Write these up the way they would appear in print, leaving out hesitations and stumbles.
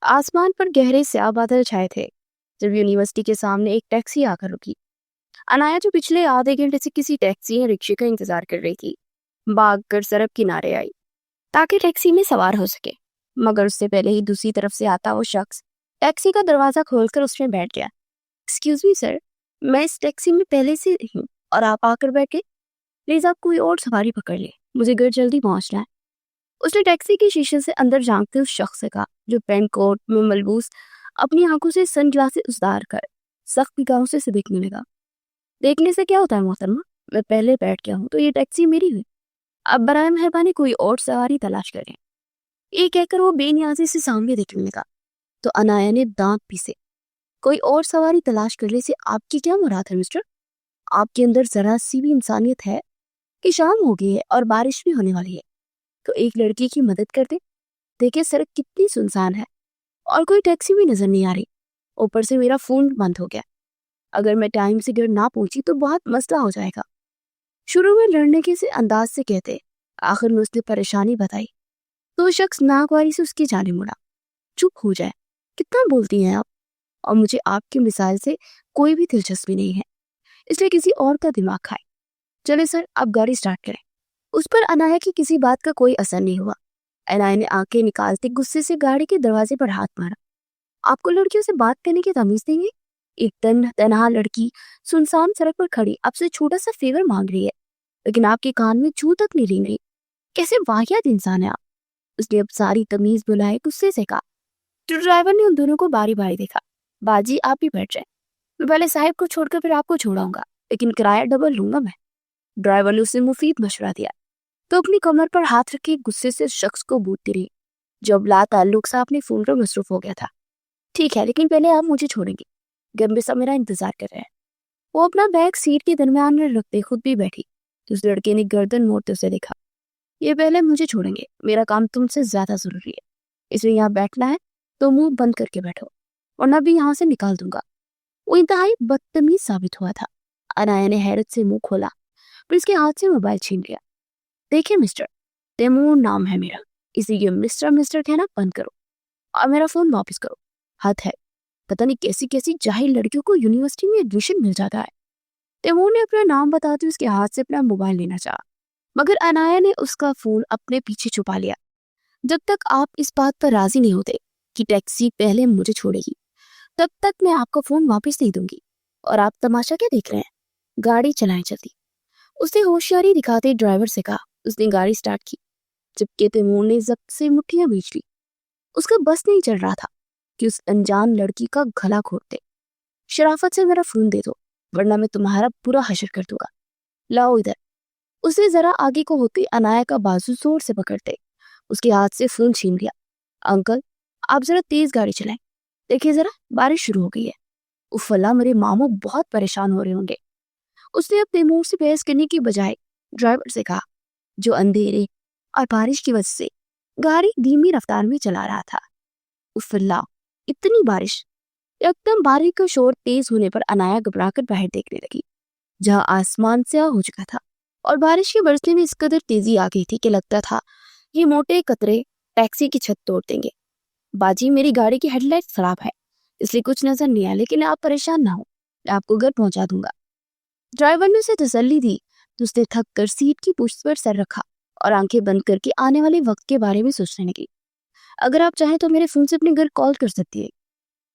आसमान पर गहरे स्याह बादल छाए थे जब यूनिवर्सिटी के सामने एक टैक्सी आकर रुकी। अनाया जो पिछले आधे घंटे से किसी टैक्सी या रिक्शे का इंतजार कर रही थी, भाग कर सड़क किनारे आई ताकि टैक्सी में सवार हो सके। मगर उससे पहले ही दूसरी तरफ से आता वो शख्स टैक्सी का दरवाजा खोलकर उसमें बैठ गया। एक्सक्यूज मी सर, मैं इस टैक्सी में पहले से हूँ और आप आकर बैठे। प्लीज आप कोई और सवारी पकड़ ले, मुझे घर जल्दी पहुंचना है। उसने टैक्सी के शीशे से अंदर झांकते उस शख्स से कहा, जो पेंट कोट में मलबूस अपनी आंखों से सनग्लासेस उतार कर सख्त निगाहों से देखने लगा। देखने से क्या होता है मोहतरमा, मैं पहले बैठ गया हूँ तो ये टैक्सी मेरी हुई। अब बराए मेहरबानी कोई और सवारी तलाश करें। ये कहकर वो बेनियाजी से सामने देखने लगा। तो अनाया ने दांत पीसे। कोई और सवारी तलाश करने से आपकी क्या मुराद है मिस्टर? आपके अंदर जरा सी भी इंसानियत है कि शाम हो गई है और बारिश भी होने वाली है, तो एक लड़की की मदद कर दे। देखिए सड़क कितनी सुनसान है और कोई टैक्सी भी नजर नहीं आ रही। ऊपर से मेरा फोन बंद हो गया। अगर मैं टाइम से घर ना पहुंची तो बहुत मसला हो जाएगा। शुरू में लड़ने के से अंदाज से कहते, आखिर में उसने परेशानी बताई तो वो शख्स नागवारी से उसकी जाने मुड़ा। चुप हो जाए, कितना बोलती हैं आप, और मुझे आपकी मिसाल से कोई भी दिलचस्पी नहीं है, इसलिए किसी और का दिमाग खाए। चले सर, आप गाड़ी स्टार्ट करें। उस पर अनाया की किसी बात का कोई असर नहीं हुआ। अनाया ने आंखें निकालते गुस्से से गाड़ी के दरवाजे पर हाथ मारा। आपको लड़कियों से बात करने की तमीज नहीं है? एक तनहा लड़की सुनसान सड़क पर खड़ी आपसे छोटा सा फेवर मांग रही है, लेकिन आपके कान में छू तक नहीं रेंग रही। कैसे वाहियात इंसान है आप। उसने अब सारी तमीज बुलाए गुस्से से कहा। तो ड्राइवर ने उन दोनों को बारी बारी देखा। बाजी आप ही बैठ जाए, मैं पहले साहिब को छोड़कर फिर आपको छोड़ाऊंगा, लेकिन किराया डबल लूंगा मैं। ड्राइवर ने उसे मुफीद मशवरा दिया तो अपनी कमर पर हाथ रखे गुस्से से शख्स को बूटती रही, जो अब लाताल्लुक सा अपने फोन पर मसरूफ हो गया था। ठीक है, लेकिन पहले आप मुझे छोड़ेंगे, घर में सब मेरा इंतजार कर रहे हैं। वो अपना बैग सीट के दरमियान में रखते खुद भी बैठी तो उस लड़के ने गर्दन मोड़ते उसे देखा। ये पहले मुझे छोड़ेंगे, मेरा काम तुमसे ज्यादा जरूरी है, इसलिए यहाँ बैठना है तो मुंह बंद करके बैठो, वरना भी यहाँ से निकाल दूंगा। वो इंतहाई बदतमीज साबित हुआ था। अनाया ने हैरत से मुंह खोला, पर इसके हाथ से मोबाइल छीन लिया। देखिए मिस्टर, तैमूर नाम है मेरा, इसीलिए मिस्टर मिस्टर कहना बंद करो और मेरा फोन वापस करो। हद है, पता नहीं कैसी कैसी जाहिल लड़कियों को यूनिवर्सिटी में एडमिशन मिल जाता है। तैमूर ने अपना नाम बताते उसके हाथ से अपना मोबाइल लेना चाहा, मगर अनाया ने उसका फोन अपने पीछे छुपा लिया। जब तक आप इस बात पर राजी नहीं होते कि टैक्सी पहले मुझे छोड़ेगी, तब तक मैं आपका फोन वापस नहीं दूंगी। और आप तमाशा क्या देख रहे हैं, गाड़ी चलाएं जल्दी। उसने होशियारी दिखाते ड्राइवर से कहा। उसने गाड़ी स्टार्ट की, जबकि तैमूर ने जब्त से मुट्ठियां बींच ली। उसका बस नहीं चल रहा था कि उस अनजान लड़की का गला घोट दे। शराफत से मेरा फोन दे दो, वरना मैं तुम्हारा पूरा हशर कर दूंगा। लाओ इधर। उसने जरा आगे को होती अनाया का बाजू जोर से पकड़ते उसके हाथ से फोन छीन लिया। अंकल, आप जरा तेज गाड़ी चलाएं, देखिए जरा बारिश शुरू हो गई है। उफला, मेरे मामू बहुत परेशान हो रहे होंगे। उसने अब तैमूर से बहस करने की बजाय ड्राइवर से कहा, जो अंधेरे और बारिश की वजह से गाड़ी धीमी रफ्तार में चला रहा था। उफला, इतनी बारिश। एकदम बारिश का शोर तेज होने पर अनाया घबराकर बाहर देखने लगी, जहां आसमान स्याह हो चुका था और बारिश के बरसने में इस कदर तेजी आ गई थी कि लगता था ये मोटे कतरे टैक्सी की छत तोड़ देंगे। बाजी, मेरी गाड़ी की हेडलाइट खराब है, इसलिए कुछ नजर नहीं आया, लेकिन आप परेशान ना हो, मैं आपको घर पहुंचा दूंगा। ड्राइवर ने उसे तसल्ली दी तो उसने थक कर सीट की पुश्त पर सर रखा और आंखें बंद करके आने वाले वक्त के बारे में सोचने लगी। अगर आप चाहें तो मेरे फोन से अपने घर कॉल कर सकती है।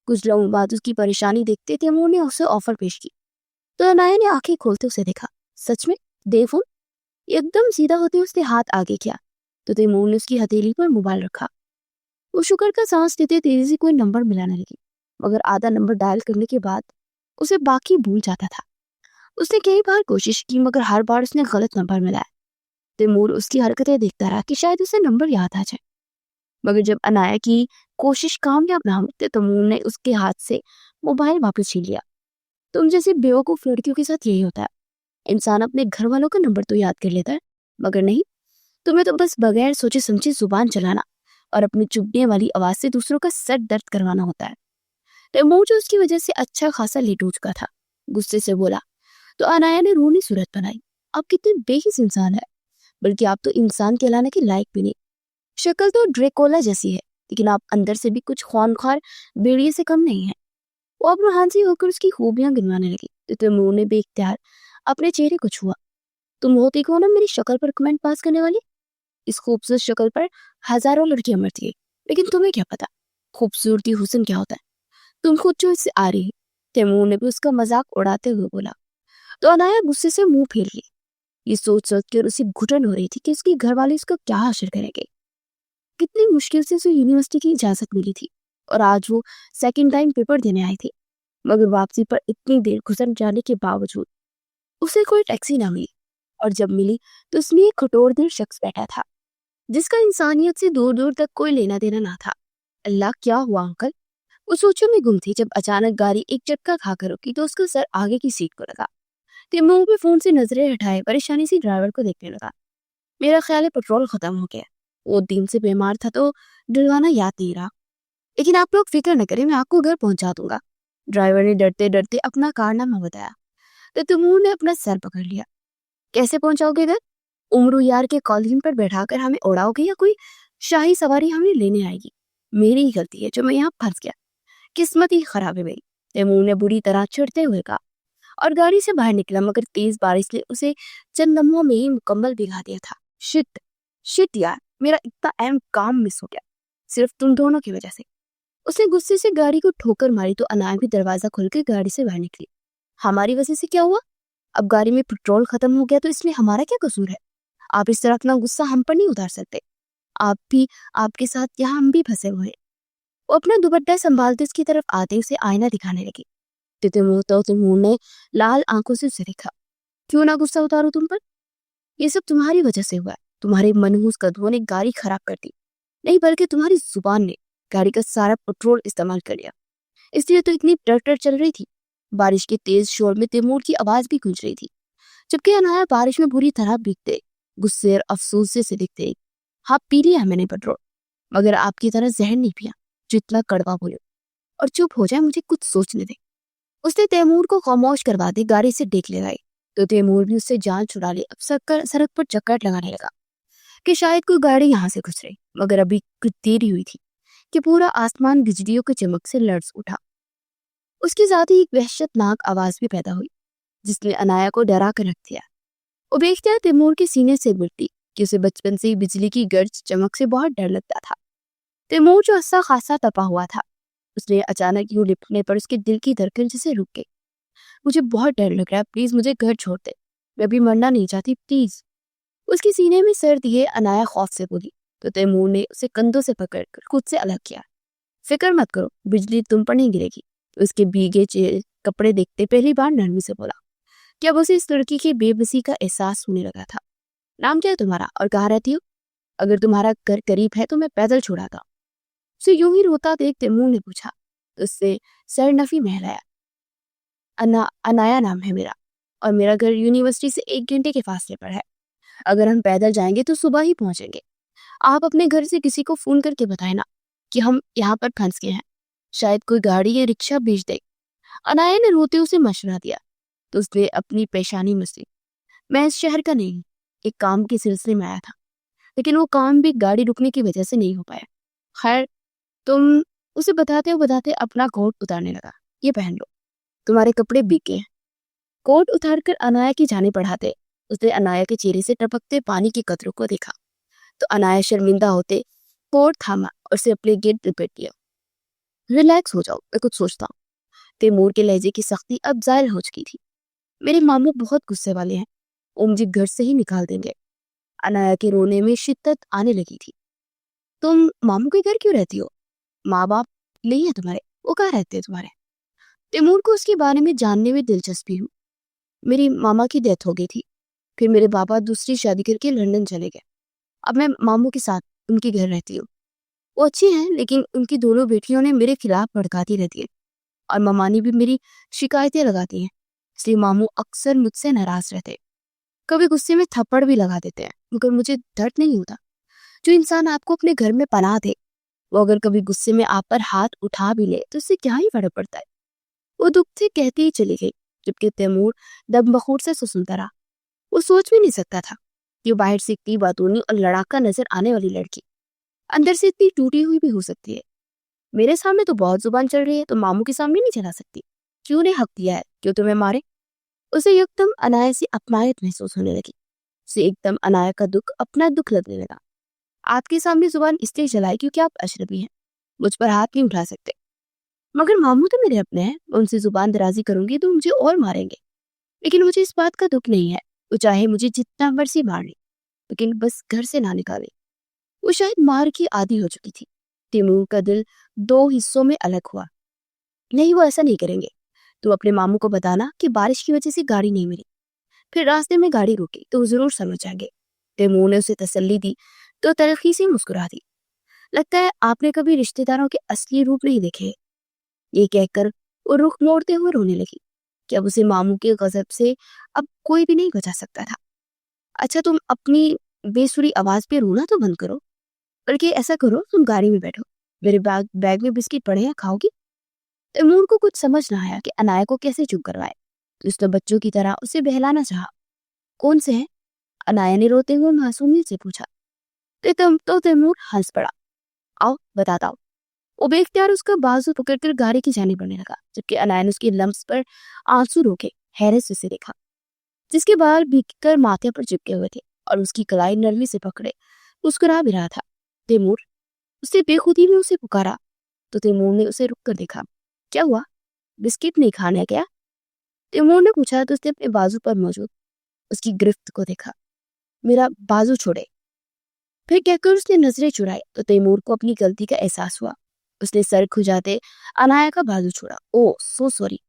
कुछ लम्हों बाद उसकी परेशानी देखते तैमूर ने उसे ऑफर पेश की तो अनाया ने आंखें खोलते उसे देखा। सच में दे फोन। एकदम सीधा होते उसने हाथ आगे किया तो तैमूर ने उसकी हथेली पर मोबाइल रखा। वो शुक्र का सांस लेते तेजी से कोई नंबर मिलाने लगी, मगर आधा नंबर डायल करने के बाद उसे बाकी भूल जाता था। उसने कई बार कोशिश की, मगर हर बार उसने गलत नंबर मिलाया। तैमूर उसकी हरकतें देखता रहा कि शायद उसे नंबर याद आ जाए, मगर जब अनाया की कोशिश कामयाब ना होते तैमूर ने उसके हाथ से मोबाइल वापस छीन लिया। तुम जैसी बेवकूफ लड़कियों के साथ यही होता है, इंसान अपने घर वालों का नंबर तो याद कर लेता है, मगर नहीं, तुम्हें तो बस बगैर सोचे समझे जुबान चलाना और अपनी चुभने वाली आवाज से दूसरों का सर दर्द करवाना होता है। तैमूर जो उसकी वजह से अच्छा खासा लेट हो चुका था, गुस्से से बोला तो अनाया ने रोनी सूरत बनाई। आप कितने बेहिस इंसान है, बल्कि आप तो इंसान कहलाने के लायक भी नहीं। शक्ल तो ड्रेकोला जैसी है, लेकिन आप अंदर से भी कुछ खौनखार भेड़िए से कम नहीं है। वो अब रूहानी होकर उसकी खूबियां गिनवाने लगी तो तैमूर ने बेख्तियार अपने चेहरे को छुआ। तुम होती कौन हो मेरी शक्ल पर कमेंट पास करने वाली? इस खूबसूरत शक्ल पर हजारों लड़कियां मरती है, लेकिन तुम्हें क्या पता खूबसूरती हुस्न क्या होता है? तुम खुद जो इससे आ रही। तैमूर ने भी उसका मजाक उड़ाते हुए बोला। तो अनाया गुस्से से मुंह फेर ली। ये सोच सोच कर उसे घुटन हो रही थी कि उसके घर वाले इसका क्या हासिल करेंगे। कितनी मुश्किल से उसे यूनिवर्सिटी की इजाजत मिली थी और आज वो सेकंड टाइम पेपर देने आई थी, मगर वापसी पर इतनी देर गुजर जाने के बावजूद उसे कोई टैक्सी ना मिली। और जब मिली तो उसमें एक खटोर दिल शख्स बैठा था जिसका इंसानियत से दूर दूर तक कोई लेना देना ना था। अल्लाह, क्या हुआ अंकल? वो सोचों में गुम थी जब अचानक गाड़ी एक झटका खाकर रुकी तो उसका सर आगे की सीट को लगा। तैमूर भी फोन से नजरें हटाए परेशानी से ड्राइवर को देखने लगा। मेरा ख्याल है पेट्रोल खत्म हो गया। वो दिन से बीमार था तो डरवाना याद नहीं रहा। लेकिन आप लोग फिक्र न करें, मैं आपको घर पहुंचा दूंगा। ड्राइवर ने डरते डरते अपना कारनामा बताया। तो तैमूर ने अपना सर पकड़ लिया। कैसे पहुंचाओगे घर? उमरू यार के कॉलिंग पर बैठाकर हमें उड़ाओगे या कोई शाही सवारी हमें लेने आएगी? मेरी ही गलती है जो मैं यहाँ फंस गया। किस्मत ही खराब है मेरी, तैमूर ने बुरी तरह चिढ़ते हुए कहा और गाड़ी से बाहर निकला, मगर तेज बारिश ने उसे चंद लम्हों में ही मुकम्मल भिगा दिया था। शिट शिट यार, मेरा इतना अहम काम मिस हो गया सिर्फ तुम दोनों की वजह से। उसने गुस्से से गाड़ी को ठोकर मारी तो अनाया भी दरवाजा खोलकर गाड़ी से बाहर निकली। हमारी वजह से क्या हुआ? अब गाड़ी में पेट्रोल खत्म हो गया तो इसमें हमारा क्या कसूर है? आप इस तरह अपना गुस्सा हम पर नहीं उतार सकते। आप भी, आपके साथ यहाँ हम भी फंसे हुए हैं। वो अपना दुपट्टा संभालते उसकी तरफ आते उसे आईना दिखाने लगी। तिमुर ने लाल आंखों से उसे देखा। क्यों ना गुस्सा उतारो तुम पर? ये सब तुम्हारी वजह से हुआ है। तुम्हारे मनहूस कदमों ने गाड़ी खराब कर दी, नहीं बल्कि तुम्हारी जुबान ने गाड़ी का सारा पेट्रोल इस्तेमाल कर लिया, इसलिए तो इतनी टर्टर चल रही थी। बारिश के तेज शोर में तैमूर की आवाज भी गूंज रही थी, जबकि अनाया बारिश में बुरी तरह भीगते गुस्से और अफसोस से दिखते। हाँ, पी लिया मैंने पेट्रोल, मगर आपकी तरह जहर नहीं पिया जो इतना कड़वा बोले। और चुप हो जाए, मुझे कुछ सोचने दे। उसने तैमूर को खामोश करवा दे गाड़ी से डेक ले गई तो तैमूर भी उससे जान छुड़ा ली। अब सड़क पर चक्कर लगाने लगा कि शायद कोई गाड़ी यहाँ से गुजरे, मगर अभी कुछ देरी हुई थी कि पूरा आसमान बिजलियों की चमक से लर्ज उठा। उसके साथ ही एक वहशतनाक आवाज भी पैदा हुई जिसने अनाया को डरा कर रख दिया। वो बेख्तियार तैमूर के सीने से मिलती कि उसे बचपन से ही बिजली की गर्ज चमक से बहुत डर लगता था। तैमूर जो अच्छा खासा तपा हुआ था, उसने अचानक यूं लिपटने पर उसके दिल की धड़कन जैसे रुक गई। मुझे बहुत डर लग रहा है, प्लीज मुझे घर छोड़ दे, मैं अभी मरना नहीं चाहती, प्लीज। उसके सीने में सर दिए अनाया खौफ से बोली तो तैमूर ने उसे कंधों से पकड़कर खुद से अलग किया। फिक्र मत करो, बिजली तुम पर नहीं गिरेगी। तो उसके भीगे कपड़े देखते पहली बार नरमी से बोला कि अब उसे इस लड़की की बेबसी का एहसास होने लगा था। नाम क्या है तुम्हारा और कहाँ रहती हो? अगर तुम्हारा घर करीब है तो मैं पैदल छुड़ाता। उसे यूं ही रोता देख तैमूर ने पूछा तो उससे सर नफी महलाया। अनाया नाम है मेरा, और मेरा घर यूनिवर्सिटी से 1 घंटे के फासले पर है। अगर हम पैदल जाएंगे तो सुबह ही पहुंचेंगे। आप अपने घर से किसी को फोन करके बताए ना कि हम यहाँ पर फंस गए हैं, शायद कोई गाड़ी या रिक्शा भेज दे। अनाया ने रोते उसे मशवरा दिया तो उसने अपनी पेशानी मसली। मैं इस शहर का नहीं, एक काम के सिलसिले में आया था, लेकिन वो काम भी गाड़ी रुकने की वजह से नहीं हो पाया। खैर, तुम, उसे बताते बताते अपना कोट उतारने लगा। ये पहन लो, तुम्हारे कपड़े भीगे हैं। कोट उतारकर अनाया की जाने बढ़ाते उसने अनाया के चेहरे से टपकते पानी के कतरों को देखा तो अनाया शर्मिंदा होते कोट थामा और उसे अपने गेट लपेट दिया। रिलैक्स हो जाओ, मैं कुछ सोचता हूँ। तैमूर के लहजे की सख्ती अब जाहिर हो चुकी थी। मेरे मामू बहुत गुस्से वाले हैं, वो मुझे घर से ही निकाल देंगे। अनाया के रोने में शिद्दत आने लगी थी। तुम मामू के घर क्यों रहती हो? माँ बाप नहीं है तुम्हारे? वो कहाँ रहते हैं तुम्हारे? तैमूर को उसके बारे में जानने में दिलचस्पी हुई। मेरी मामा की डेथ हो गई थी, फिर मेरे पापा दूसरी शादी करके लंदन चले गए। अब मैं मामू के साथ उनके घर रहती हूँ। वो अच्छी हैं, लेकिन उनकी दोनों बेटियों ने मेरे खिलाफ भड़काती रहती है और ममानी भी मेरी शिकायतें लगाती हैं, इसलिए मामू अक्सर मुझसे नाराज रहते हैं। कभी गुस्से में थप्पड़ भी लगा देते हैं, मगर मुझे दर्द नहीं होता। जो इंसान आपको अपने घर में पनाह दे, वो अगर कभी गुस्से में आप पर हाथ उठा भी ले तो इससे क्या ही फर्क पड़ता है। वो दुख से कहती ही चली गई, जबकि तैमूर दम बखूर से सुनता रहा। वो सोच भी नहीं सकता था कि वो बाहर से इतनी बातूनी और लड़ाका नजर आने वाली लड़की अंदर से इतनी टूटी हुई भी हो सकती है। मेरे सामने तो बहुत जुबान चल रही है, तो मामू के सामने नहीं चला सकती। क्यों ने हक दिया है क्यों तुम्हें मारे? उसे एकदम अनाया से अपमानित महसूस होने लगी। उसे एकदम अनाया का दुख अपना दुख लगने लगा। आपके सामने जुबान इसलिए चलाई क्योंकि आप अजनबी हैं, मुझ पर हाथ नहीं उठा सकते। मगर मामू तो मेरे अपने हैं, उनसे जुबान दराजी करूंगी तो मुझे और मारेंगे। लेकिन मुझे इस बात का दुख नहीं है। वो चाहे मुझे जितना मर्जी मार ले, लेकिन बस घर से ना निकाले। वो शायद मार की आदी हो चुकी थी। तैमूर का दिल दो हिस्सों में अलग हुआ। नहीं, वो ऐसा नहीं करेंगे। तू अपने मामू को बताना कि बारिश की वजह से गाड़ी नहीं मिली, फिर रास्ते में गाड़ी रुकी तो वो जरूर समझ जाएंगे। तैमूर ने उसे तसल्ली दी तो तलखी से मुस्कुरा दी। लगता है आपने कभी रिश्तेदारों के असली रूप नहीं देखे। ये कहकर वो रुख मोड़ते हुए रोने लगी कि अब उसे मामू के गजब से अब कोई भी नहीं बचा सकता था। अच्छा, तुम अपनी बेसुरी आवाज पे रोना तो बंद करो, बल्कि ऐसा करो तुम गाड़ी में बैठो, मेरे बैग बैग में बिस्किट पड़े हैं, खाओगी? तैमूर को कुछ समझ ना आया कि अनाया को कैसे चुप करवाए, तो उसने बच्चों की तरह उसे बहलाना चाहा। कौन से हैं? अनाया ने रोते हुए मासूमियत से पूछा। तो तैमूर हंस पड़ा। आओ बताता हूँ। वो बेख्तियार उसका बाजू पकड़कर गाड़ी की जाने बढ़ने लगा, जबकि अनाया ने उसके लम्स पर आंसू रोके हैरत से उसे देखा, जिसके बाल भीगकर माथे पर चिपके हुए थे और उसकी कलाई नरमी से पकड़े मुस्कुरा भी रहा था। तैमूर, उससे बेखुदी में उसे पुकारा, तो तैमूर ने उसे रुक कर देखा। क्या हुआ, बिस्किट नहीं खाना है क्या? तैमूर ने पूछा तो उसने अपने बाजू पर मौजूद उसकी गिरफ्त को देखा। मेरा बाजू छोड़े, फिर कहकर उसने नजरें चुराई तो तैमूर को अपनी गलती का एहसास हुआ। उसने सर खुजाते अनाया का बाजू छोड़ा। ओ सो सॉरी,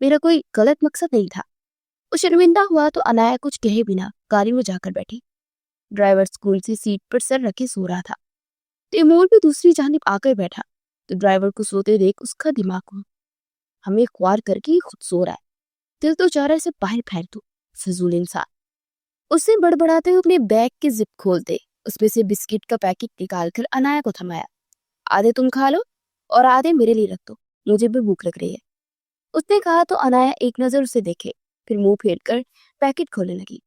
मेरा कोई गलत मकसद नहीं था। वो शर्मिंदा हुआ तो अनाया कुछ कहे बिना गाड़ी में जाकर बैठी। ड्राइवर स्कूल से सीट पर सर रखे सो रहा था। तैमूर भी दूसरी जानिब आकर बैठा तो ड्राइवर को सोते देख उसका दिमाग घूमा। हमें ख्वार करके ही खुद सो रहा है, दिल तो चाह रहा है इसे बाहर फेंक दो, फजूल इंसान। उससे बड़बड़ाते हुए अपने बैग की जिप खोलते उसमें से बिस्किट का पैकेट निकालकर अनाया को थमाया। आधे तुम खा लो और आधे मेरे लिए रख दो, मुझे भी भूख लग रही है, उसने कहा तो अनाया एक नजर उसे देखे, फिर मुंह फेर कर पैकेट खोलने लगी।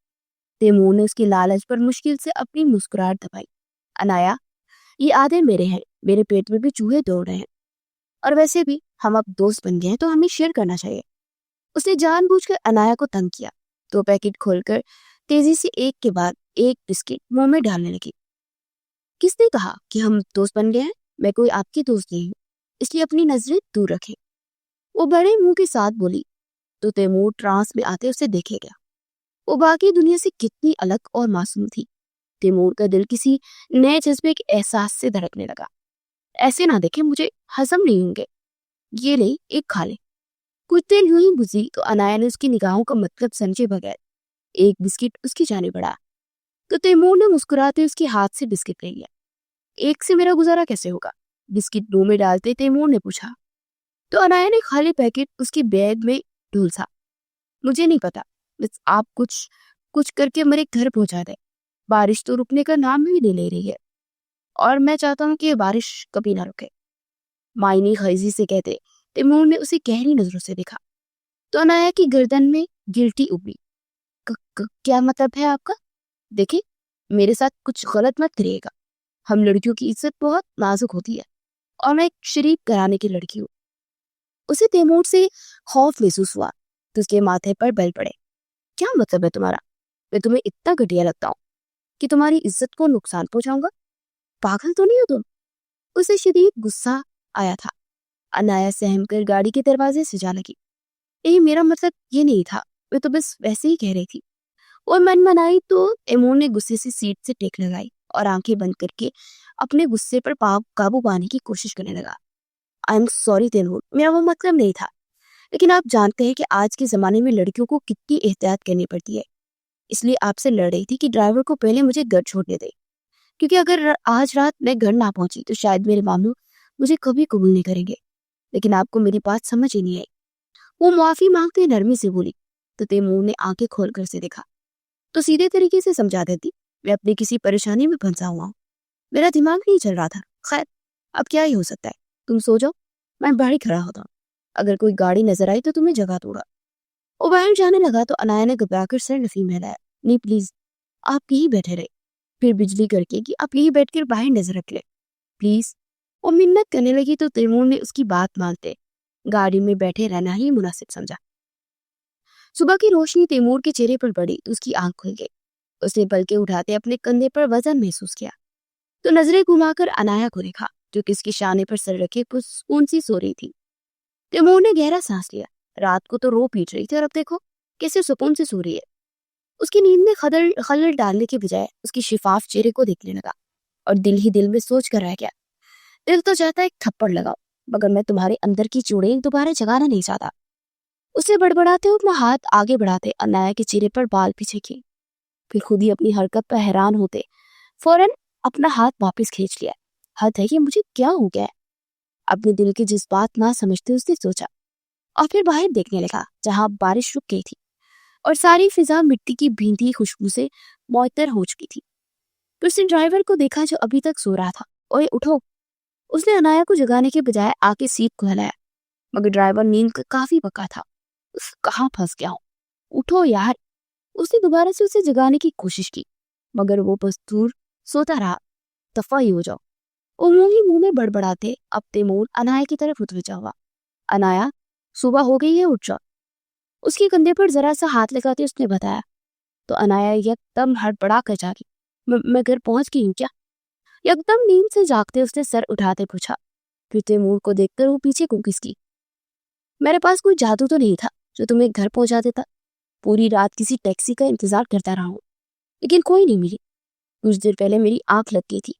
तैमूर ने उसकी लालच पर मुश्किल से अपनी मुस्कुराहट दबाई। अनाया, ये आधे मेरे हैं, मेरे पेट में भी चूहे दौड़ रहे हैं, और वैसे भी हम अब दोस्त बन गए हैं तो हमें शेयर करना चाहिए। उसने जानबूझकर अनाया को तंग किया तो पैकेट खोलकर तेजी से एक के बाद एक बिस्किट मुंह में डालने लगी। किसने कहा कि हम दोस्त बन गए हैं? मैं कोई आपकी दोस्त नहीं हूँ, इसलिए अपनी नजरें दूर रखे, वो बड़े मुंह के साथ बोली। तो तैमूर ट्रांस में आते उसे देखे गया। वो बाकी दुनिया से कितनी अलग और मासूम थी। तैमूर का दिल किसी नए जज्बे के एहसास से धड़कने लगा। ऐसे ना देखे, मुझे हजम नहीं होंगे, ये ले एक खा ले। कुछ देर यूं ही बुझी तो अनाया ने उसकी निगाहों का मतलब समझे बगैर एक बिस्किट उसकी जाने बढ़ा, तो तैमूर ने मुस्कुराते उसके हाथ से बिस्किट ले लिया। एक से मेरा गुजारा कैसे होगा? बिस्किट मुंह में डालते तैमूर ने पूछा। तो अनाया ने खाली पैकेट उसके बैग में ढूंसा। मुझे नहीं पता, बस आप कुछ कुछ करके मेरे घर पहुंचा दे। बारिश तो रुकने का नाम भी नहीं ले रही है, और मैं चाहता हूँ कि ये बारिश कभी ना रुके, मायने खैजी से कहते तैमूर ने उसे गहरी नजरों से देखा। तो अनाया की गर्दन में गिल्टी उभरी। क्या मतलब है आपका? देखिए, मेरे साथ कुछ गलत मत करिएगा। हम लड़कियों की इज्जत बहुत नाजुक होती है, और मैं एक शरीफ घराने की लड़की हूँ। उसे तैमूर से खौफ महसूस हुआ तो उसके माथे पर बल पड़े। क्या मतलब है तुम्हारा? मैं तुम्हें इतना घटिया लगता हूँ कि तुम्हारी इज्जत को नुकसान पहुंचाऊंगा? पागल तो नहीं हो तुम? उसे शदीद गुस्सा आया था। अनाया सहम कर गाड़ी के दरवाजे से जा लगी। मेरा मतलब ये नहीं था, मैं तो बस वैसे ही कह रही थी। और मन मनाई तो तैमूर ने गुस्से से सीट से टेक लगाई और आंखें बंद करके अपने गुस्से पर काबू पाने की कोशिश करने लगा। आई एम सॉरी तैमूर, मेरा वो मतलब नहीं था, लेकिन आप जानते हैं कि आज के जमाने में लड़कियों को कितनी एहतियात करनी पड़ती है, इसलिए आपसे लड़ रही थी कि ड्राइवर को पहले मुझे घर छोड़ने दे, क्योंकि अगर आज रात मैं घर ना पहुंची तो शायद मेरे मामू मुझे कभी कबूल नहीं करेंगे। लेकिन आपको मेरी बात समझ ही नहीं आई। वो माफी मांगते नरमी से बोली। तो तैमूर ने आंखें खोलकर से देखा। तो सीधे तरीके से समझा देती, मैं अपनी किसी परेशानी में फंसा हुआ हूँ, मेरा दिमाग नहीं चल रहा था। खैर, अब क्या ही हो सकता है, तुम सो जाओ, मैं बाहर ही खड़ा होता हूँ, अगर कोई गाड़ी नजर आई तो तुम्हें जगा दूंगा। वो बाहर जाने लगा तो अनाया ने घबराकर सर नफी में लाया। नहीं प्लीज, आप यहीं बैठे रहे, फिर बिजली करके कि आप यहीं बैठकर बाहर नजर रख ले। प्लीज। वो मिन्नत करने लगी तो तैमूर ने उसकी बात मानते गाड़ी में बैठे रहना ही मुनासिब समझा। सुबह की रोशनी तैमूर के चेहरे पर पड़ी तो उसकी आंख खुल गई। उसने पलके उठाते अपने कंधे पर वजन महसूस किया तो नजरें घुमाकर अनाया को देखा जो किसकी शाने पर सर रखे सुकून सी सो रही थी। तैमूर ने गहरा सांस लिया। रात को तो रो पीट रही थी और अब देखो कैसे सुकून से सो रही है। उसकी नींद में खलल डालने के बजाय उसकी शिफाफ चेहरे को देखने लगा और दिल ही दिल में सोच कर रह गया, दिल तो चाहता है एक थप्पड़ लगाओ मगर मैं तुम्हारे अंदर की चुड़ैल दोबारा जगाना नहीं चाहता। उसे बड़बड़ाते हुए अपना हाथ आगे बढ़ाते अनाया के चेहरे पर बाल पीछे की, फिर खुद ही अपनी हरकत पर हैरान होते फौरन अपना हाथ वापस खींच लिया। हद है कि मुझे क्या हो गया है। अपने दिल की जज्बात ना समझते उसने सोचा और फिर बाहर देखने लगा जहां बारिश रुक गई थी और सारी फिजा मिट्टी की भींती खुशबू से मुअत्तर हो चुकी थी। फिर उसने ड्राइवर को देखा जो अभी तक सो रहा था। ओए उठो। उसने अनाया को जगाने के बजाय आके सीट को हिलाया मगर ड्राइवर नींद का काफी पक्का था। कहाँ फंस गया हूँ, उठो यार। उसने दोबारा से उसे जगाने की कोशिश की मगर वो बस दूर सोता रहा। दफा ही हो जाओ। वो मुंह में बड़बड़ाते अब तैमूर अनाया की तरफ उतवचा हुआ। अनाया सुबह हो गई है, उठ जाओ। उसके कंधे पर जरा सा हाथ लगाते उसने बताया तो अनाया एकदम हड़बड़ा कर जागी। मैं घर पहुंच गई हूँ क्या? एकदम नींद से जागते उसने सर उठाते पूछा। फिर तैमूर को देखकर वो पीछे को खिसकी। मेरे पास कोई जादू तो नहीं था जो तुम्हें घर पहुंचा देता। पूरी रात किसी टैक्सी का इंतजार करता रहा हूँ लेकिन कोई नहीं मिली। कुछ देर पहले मेरी आंख लग गई थी।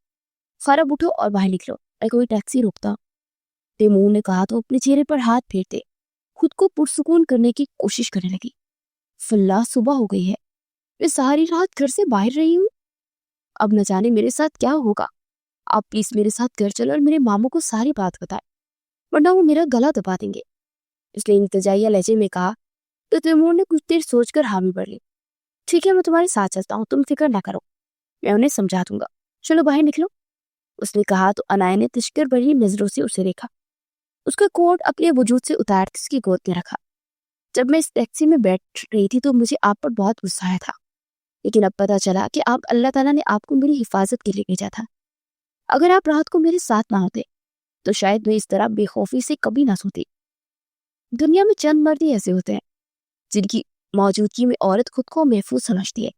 फरब उठो और बाहर निकलो, मैं कोई टैक्सी रोकता। तैमूर ने कहा तो अपने चेहरे पर हाथ फेरते खुद को पुरसुकून करने की कोशिश करने लगी। फल्ला सुबह हो गई है, मैं सारी रात घर से बाहर रही हूँ। अब न जाने मेरे साथ क्या होगा। आप प्लीज मेरे साथ घर चलो और मेरे मामू को सारी बात बताए वरना वो मेरा गला दबा देंगे। इसलिए इंतजाइया लहजे में कहा तो तैमूर ने कुछ देर सोचकर हामी भर ली। ठीक है, मैं तुम्हारे साथ चलता हूँ, तुम फिक्र ना करो, मैं उन्हें समझा दूंगा। चलो बाहर निकलो। उसने कहा तो अनाया ने तिश्कर भरी नजरों से उसे देखा। उसका कोट अपने वजूद से उतार उसकी गोद में रखा। जब मैं इस टैक्सी में बैठ रही थी तो मुझे आप पर बहुत गुस्सा आया था लेकिन अब पता चला कि आप अल्लाह ताला ने आपको मेरी हिफाजत के लिए भेजा था। अगर आप रात को मेरे साथ ना होते तो शायद मैं इस तरह बेखौफी से कभी ना सोती। दुनिया में चंद मर्द ही ऐसे होते हैं जिनकी मौजूदगी में औरत खुद को महफूज समझती है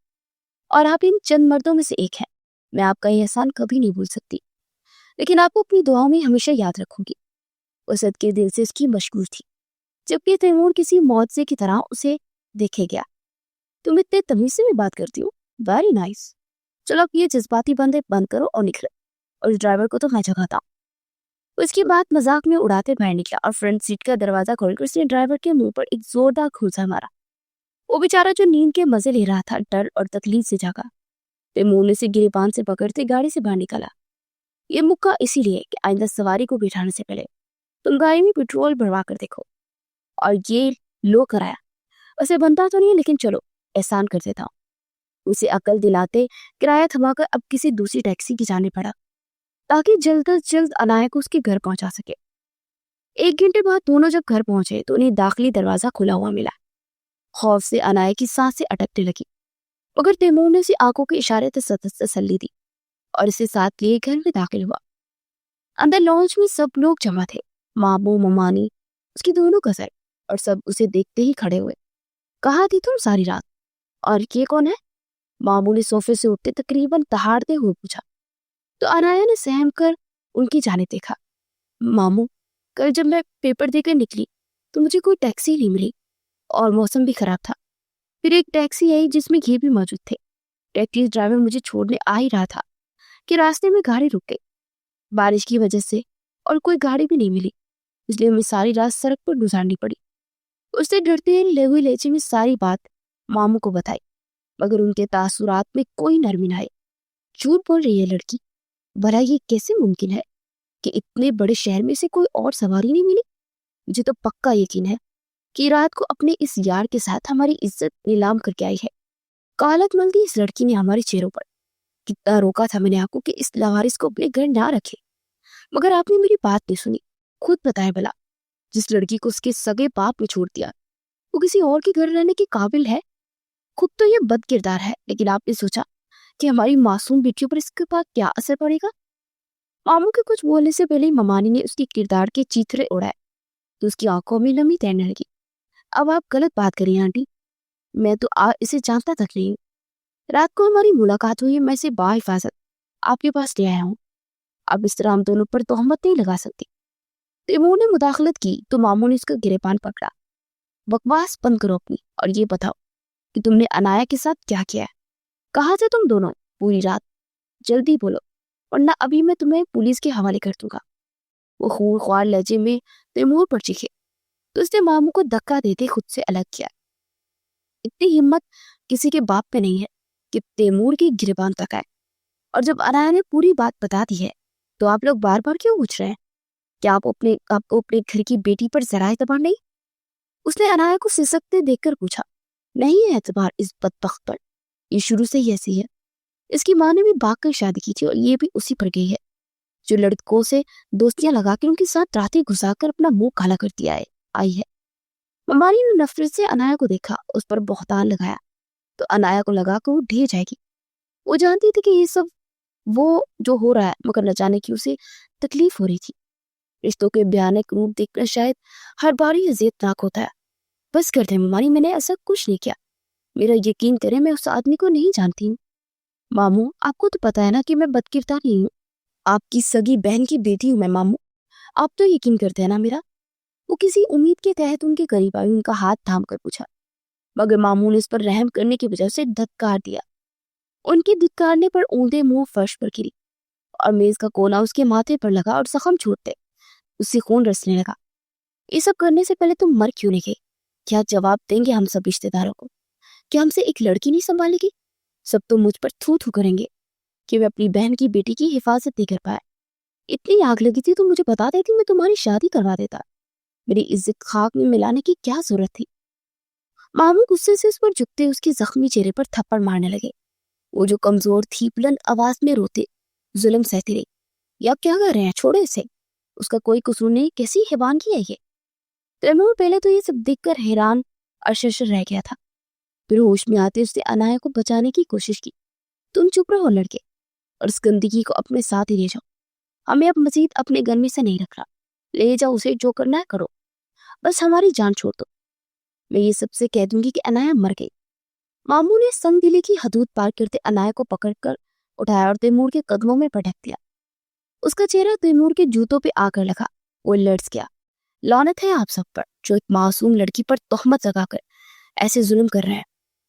और आप इन चंद मर्दों में से एक हैं। मैं आपका यह एहसान कभी नहीं भूल सकती लेकिन आपको अपनी दुआओं में हमेशा याद रखूंगी। वो सदके दिल से इसकी मशगूल थी जबकि तैमूर किसी मौजे की तरह उसे देखे गया। तुम इतने तमीज से भी बात करती हो, वेरी नाइस। चलो अब ये जज्बाती बंदे बंद करो और निकलो और इस ड्राइवर को तो मैं जगाता हूँ। उसकी बात मजाक में उड़ाते बाहर निकला और फ्रंट सीट का दरवाजा खोलकर उसने ड्राइवर के मुंह पर एक जोरदार घूंसा मारा। वो बेचारा जो नींद के मजे ले रहा था डर और तकलीफ से जागा। तैमूर ने उसे गिरेबान से पकड़ते गाड़ी से बाहर निकाला। ये मुक्का इसीलिए कि आइंदा सवारी को बिठाने से पहले तुम गाड़ी में पेट्रोल भरवा कर देखो। और ये लो कराया, वैसे बनता तो नहीं लेकिन चलो एहसान कर देता हूँ। उसे अकल दिलाते किराया थमाकर अब किसी दूसरी टैक्सी की जाने पड़ा ताकि जल्द अज जल्द अनाया को उसके घर पहुंचा सके। 1 घंटे बाद दोनों जब घर पहुंचे तो उन्हें दाखिली दरवाजा खुला हुआ मिला। खौफ से अनाया की सांसें अटकने लगी मगर तैमूर ने उसे आंखों के इशारे से तसल्ली दी और इसे साथ लिए घर में दाखिल हुआ। अंदर लॉन्च में सब लोग जमा थे, मामू ममानी उसकी दोनों कजर, और सब उसे देखते ही खड़े हुए। कहाँ थी तुम सारी रात? और ये कौन है? मामू ने सोफे से उठते तकरीबन दहाड़ते हुए पूछा तो अनाया ने सहम कर उनकी जाने देखा। मामू, कल जब मैं पेपर देकर निकली तो मुझे कोई टैक्सी नहीं मिली और मौसम भी खराब था। फिर एक टैक्सी आई जिसमें ये भी मौजूद थे। टैक्सी ड्राइवर मुझे छोड़ने आ ही रहा था कि रास्ते में गाड़ी रुक गई बारिश की वजह से और कोई गाड़ी भी नहीं मिली, इसलिए हमें सारी रात सड़क पर गुजारनी पड़ी। उससे डरते हुए लहजे में सारी बात मामू को बताई मगर उनके तासुरात में कोई नरमी न आई। झूठ बोल रही है लड़की, भला ये कैसे मुमकिन है कि इतने बड़े शहर में से कोई और सवारी नहीं मिली? मुझे तो पक्का यकीन है कि रात को अपने इस यार के साथ हमारी इज्जत नीलाम करके आई है। कालक मल दी इस लड़की ने हमारे चेहरों पर। कितना रोका था मैंने आपको कि इस लावारिस को अपने घर ना रखे मगर आपने मेरी बात नहीं सुनी। खुद बताए भला, जिस लड़की को उसके सगे बाप ने छोड़ दिया वो किसी और के घर रहने के काबिल है? खुद तो ये बद किरदार है लेकिन आपने सोचा कि हमारी मासूम बेटियों पर इसके बाद क्या असर पड़ेगा? मामू के कुछ बोलने से पहले ही ममानी ने उसके किरदार के चीथड़े उड़ाए तो उसकी आंखों में नमी तैरने लगी। अब आप गलत बात करिए आंटी, मैं तो इसे जानता तक नहीं हूँ। रात को हमारी मुलाकात हुई, मैं इसे बाहिफाजत आपके पास ले आया हूँ। अब इस तरह हम दोनों पर तोहमत नहीं लगा सकती। तैमूर ने मुदाखलत की तो मामू ने उसका गिरेबान पकड़ा। बकवास बंद करो अपनी और ये बताओ कि तुमने अनाया के साथ क्या किया है। कहाँ थे तुम दोनों पूरी रात? जल्दी बोलो वरना अभी मैं तुम्हें पुलिस के हवाले कर दूंगा। वो खून ख्वार लहजे में तैमूर पर चीखे तो उसने मामू को धक्का देते खुद से अलग किया। इतनी हिम्मत किसी के बाप पे नहीं है कि तैमूर की गिरबान तक आए। और जब अनाया ने पूरी बात बता दी है तो आप लोग बार बार क्यों पूछ रहे हैं? क्या आपको अपने घर की बेटी पर जरा एतबार नहीं? उसने अनाया को सिसकते देखकर पूछा। नहीं है एतबार इस बदबख्त पर, ये शुरू से ही ऐसी है। इसकी माँ ने भी भाग कर शादी की थी और ये भी उसी पर गई है जो लड़कों से दोस्तियां लगाकर उनके साथ रातें गुजारकर अपना मुंह काला कर दिया है आई है। ममानी ने नफरत से अनाया को देखा, उस पर बहतान लगाया तो अनाया को लगा कि वो ढेर जाएगी। वो जानती थी कि ये सब वो जो हो रहा है, मगर न जाने की उसे तकलीफ हो रही थी। रिश्तों के भयानक रूप देखकर शायद हर बार ही अजियतनाक होता है। बस कर दे ममानी, मैंने ऐसा कुछ नहीं किया। मेरा यकीन करें, मैं उस आदमी को नहीं जानती हूँ। मामू आपको तो पता है ना कि मैं बदकिरदार नहीं हूँ। आपकी सगी बहन की बेटी हूँ मैं मामू। आप तो यकीन करते हैं ना मेरा? वो किसी उम्मीद के तहत उनके करीब आई, उनका हाथ थाम कर पूछा। मगर मामू ने इस पर रहम करने की वजह से धत्कार दिया। उनके धिक्कारने पर ऊंधे मुंह फर्श पर गिरी और मेज का कोना उसके माथे पर लगा और जख्म छूटते उससे खून रसने लगा। ये सब करने से पहले तुम मर क्यों नहीं गई? क्या जवाब देंगे हम सब रिश्तेदारों को? क्या हमसे एक लड़की नहीं संभालेगी? सब तो मुझ पर थू थू करेंगे कि मैं अपनी बहन की बेटी की हिफाजत नहीं कर पाया। इतनी आग लगी थी तो मुझे बता देती, मैं तुम्हारी शादी करवा देता। मेरी इज्जत खाक में मिलाने की क्या जरूरत थी? मामू गुस्से से उस पर झुकते उसके जख्मी चेहरे पर थप्पड़ मारने लगे। वो जो कमजोर थी बुलंद आवाज में रोते जुल्म सहती रही। या क्या कर रहे हैं, छोड़ो इसे, उसका कोई कसूर नहीं, कैसी हैवान की है ये? तैमूर पहले तो ये सब देखकर हैरान और शर्मशर रह गया था। फिर होश में आते उसने अनाया को बचाने की कोशिश की। तुम चुप रहो लड़के और इस गंदगी को अपने साथ ही ले जाओ। हमें अब मजीद अपने गर्मी से नहीं रखना। ले जाओ उसे, जो करना है करो, बस हमारी जान छोड़ दो। मैं ये सबसे कह दूंगी कि अनाया मर गई। मामू ने संग दिली की हदूद पार करते अनाया को पकड़कर उठाया और तैमूर के कदमों में पटक दिया। उसका चेहरा तैमूर के जूतों पे आकर लगा। वो लड़स गया। लौनत है आप सब पर जो एक मासूम लड़की पर तोहमत लगाकर ऐसे जुल्म कर रहे हैं।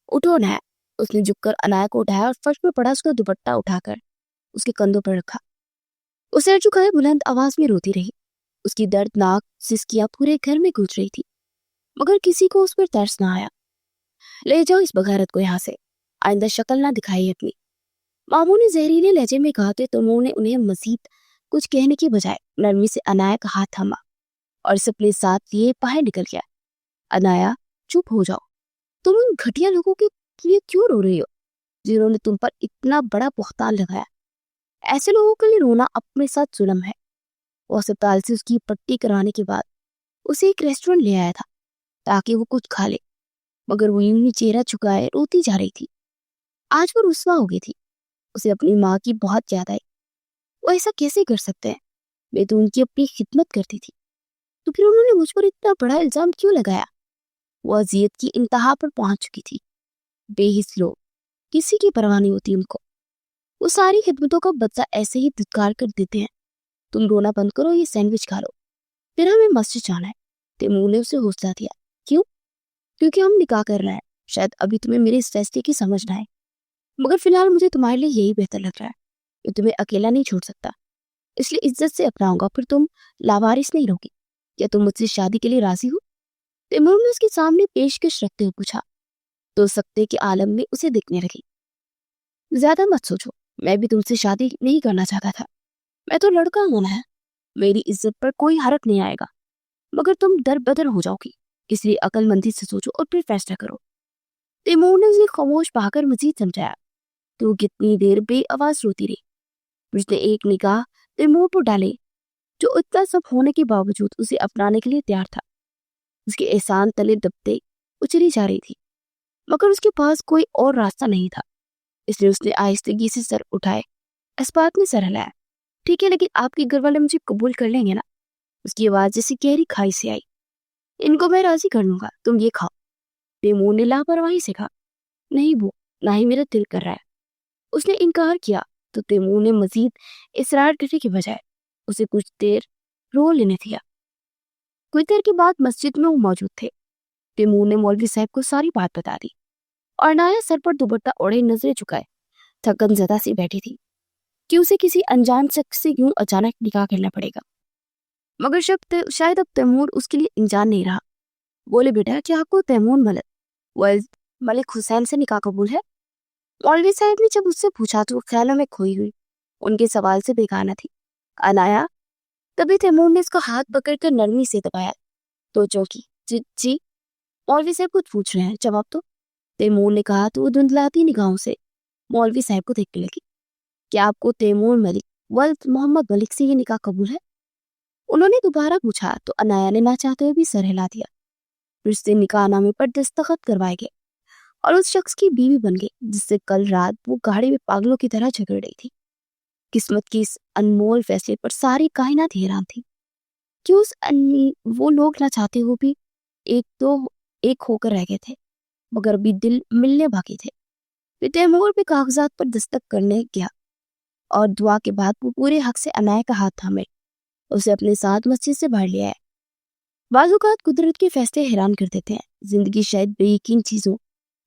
उठो अनाया। उसने झुककर अनाया को उठाया और फर्श पर पड़ा उसका दुपट्टा उठाकर उसके कंधों पर रखा। उसे सिर झुकाए बुलंद आवाज में रोती रही। उसकी दर्दनाक सिसकियां पूरे घर में गूंज रही थी, मगर किसी को उस पर तरस ना आया। ले जाओ इस बगारत को यहाँ से, आइंदा शक्ल ना दिखाई अपनी। मामू ने जहरीले लहजे में कहा तो उन्होंने उन्हें मजीद कुछ कहने की बजाय नरमी से अनाया का हाथ थामा और इसे अपने साथ लिए बाहर निकल गया। अनाया चुप हो जाओ, तुम उन घटिया लोगों के लिए क्यों रो रही हो जिन्होंने तुम पर इतना बड़ा बहतान लगाया? ऐसे लोगों के लिए रोना अपने साथ जुल्म है। वो अस्पताल से उसकी पट्टी कराने के बाद उसे एक रेस्टोरेंट ले आया था ताकि वो कुछ खा ले, मगर वो यूं ही चेहरा झुकाए रोती जा रही थी। आज वो रुस्वा हो गई थी। उसे अपनी माँ की बहुत याद आई। वो ऐसा कैसे कर सकते हैं? मैं तो उनकी अपनी खिदमत करती थी, तो फिर उन्होंने मुझ पर इतना बड़ा इल्जाम क्यों लगाया? वो अजियत की इंतहा पर पहुंच चुकी थी। बेहिस लोग, किसी की परवाह नहीं होती उनको। वो सारी खिदमतों का बदला ऐसे ही धिक्कार कर देते हैं। तुम रोना बंद करो, ये सैंडविच खा लो, फिर हमें मस्जिद जाना है। तैमूर ने उसे हौसला दिया। क्यों? क्योंकि हम निकाह कर रहे हैं। शायद अभी तुम्हें मेरे इस फैसले की समझ ना आए, मगर फिलहाल मुझे तुम्हारे लिए यही बेहतर लग रहा है। मैं तुम्हें अकेला नहीं छोड़ सकता, इसलिए इज्जत से अपनाऊंगा। फिर तुम लावारिस नहीं रहोगी। क्या तुम मुझसे शादी के लिए राजी हो? तैमूर ने उसके सामने पेशकश रखते हुए पूछा तो सकते के आलम में उसे दिखने लगी। ज्यादा मत सोचो, मैं भी तुमसे शादी नहीं करना चाहता था। मैं तो लड़का हूं ना, मेरी इज्जत पर कोई हरक नहीं आएगा, मगर तुम दर बदर हो जाओगी, इसलिए अक्लमंदी से सोचो और फिर फैसला करो। तैमूर ने उसे खामोश पाकर मजीद समझाया तो वो कितनी देर बेआवाज रोती रही। उसने एक निगाह तैमूर पर डाले जो इतना सब होने के बावजूद उसे अपनाने के लिए तैयार था। उसके एहसान तले दबते उचली जा रही थी, मगर उसके पास कोई और रास्ता नहीं था। इसलिए उसने आहिस्तगी से सर उठाए, इस बात में सर हिलाया। ठीक है, लेकिन आपके घर वाले मुझे कबूल कर लेंगे ना? उसकी आवाज़ जैसे गहरी खाई से आई। इनको मैं राज़ी कर लूँगा, तुम ये खाओ। तैमूर ने लापरवाही से कहा। नहीं वो, ना ही मेरा दिल कर रहा है। उसने इनकार किया तो तैमूर ने मजीद इसरार करने के बजाय उसे कुछ देर रो लेने दिया। कुछ देर के बाद मस्जिद में वो मौजूद थे। तैमूर ने मौलवी साहब को सारी बात बता दी और अनाया सर पर दुपट्टा ओढ़े नजरें झुकाए थकन ज़्यादा सी बैठी थी कि उसे किसी अनजान शख्स से यूं अचानक निकाह करना पड़ेगा। मगर शायद अब तैमूर उसके लिए अनजान नहीं रहा। बोले, बेटा क्या आपको तैमूर मलिक हुसैन से निकाह कबूल है? मौलवी साहब ने जब उससे पूछा तो वो ख्यालों में खोई हुई उनके सवाल से बेगाना थी। अनाया, तभी तैमूर ने उसका हाथ पकड़कर नरमी से दबाया तो चौंकी। जी जी, मौलवी साहब कुछ पूछ रहे हैं, जवाब तो। तैमूर ने कहा तो वो धुंधलाती निगाहों से मौलवी साहब को देखने लगी। क्या आपको तैमूर मलिक वल्द मोहम्मद मलिक से ये निकाह कबूल है? उन्होंने दोबारा पूछा तो अनाया ने ना चाहते हुए भी सर हिला दिया। फिर से निकाहनामे पर दस्तखत करवाए गए और उस शख्स की बीवी बन गई जिससे कल रात वो गाड़ी में पागलों की तरह झगड़ रही थी। किस्मत की इस अनमोल फैसले पर सारी कायनात हैरान थी कि वो लोग ना चाहते हुए भी एक तो एक होकर रह गए थे, मगर अभी दिल मिलने बाकी थे। फिर तैमूर भी कागजात पर दस्तक करने गया और दुआ के बाद वो पूरे हक से अनाया का हाथ थामे उसे अपने साथ मस्जिद से बाहर ले आया। बाज़-औक़ात कुदरत के फैसले हैरान कर देते हैं। जिंदगी शायद बेयकीन चीजों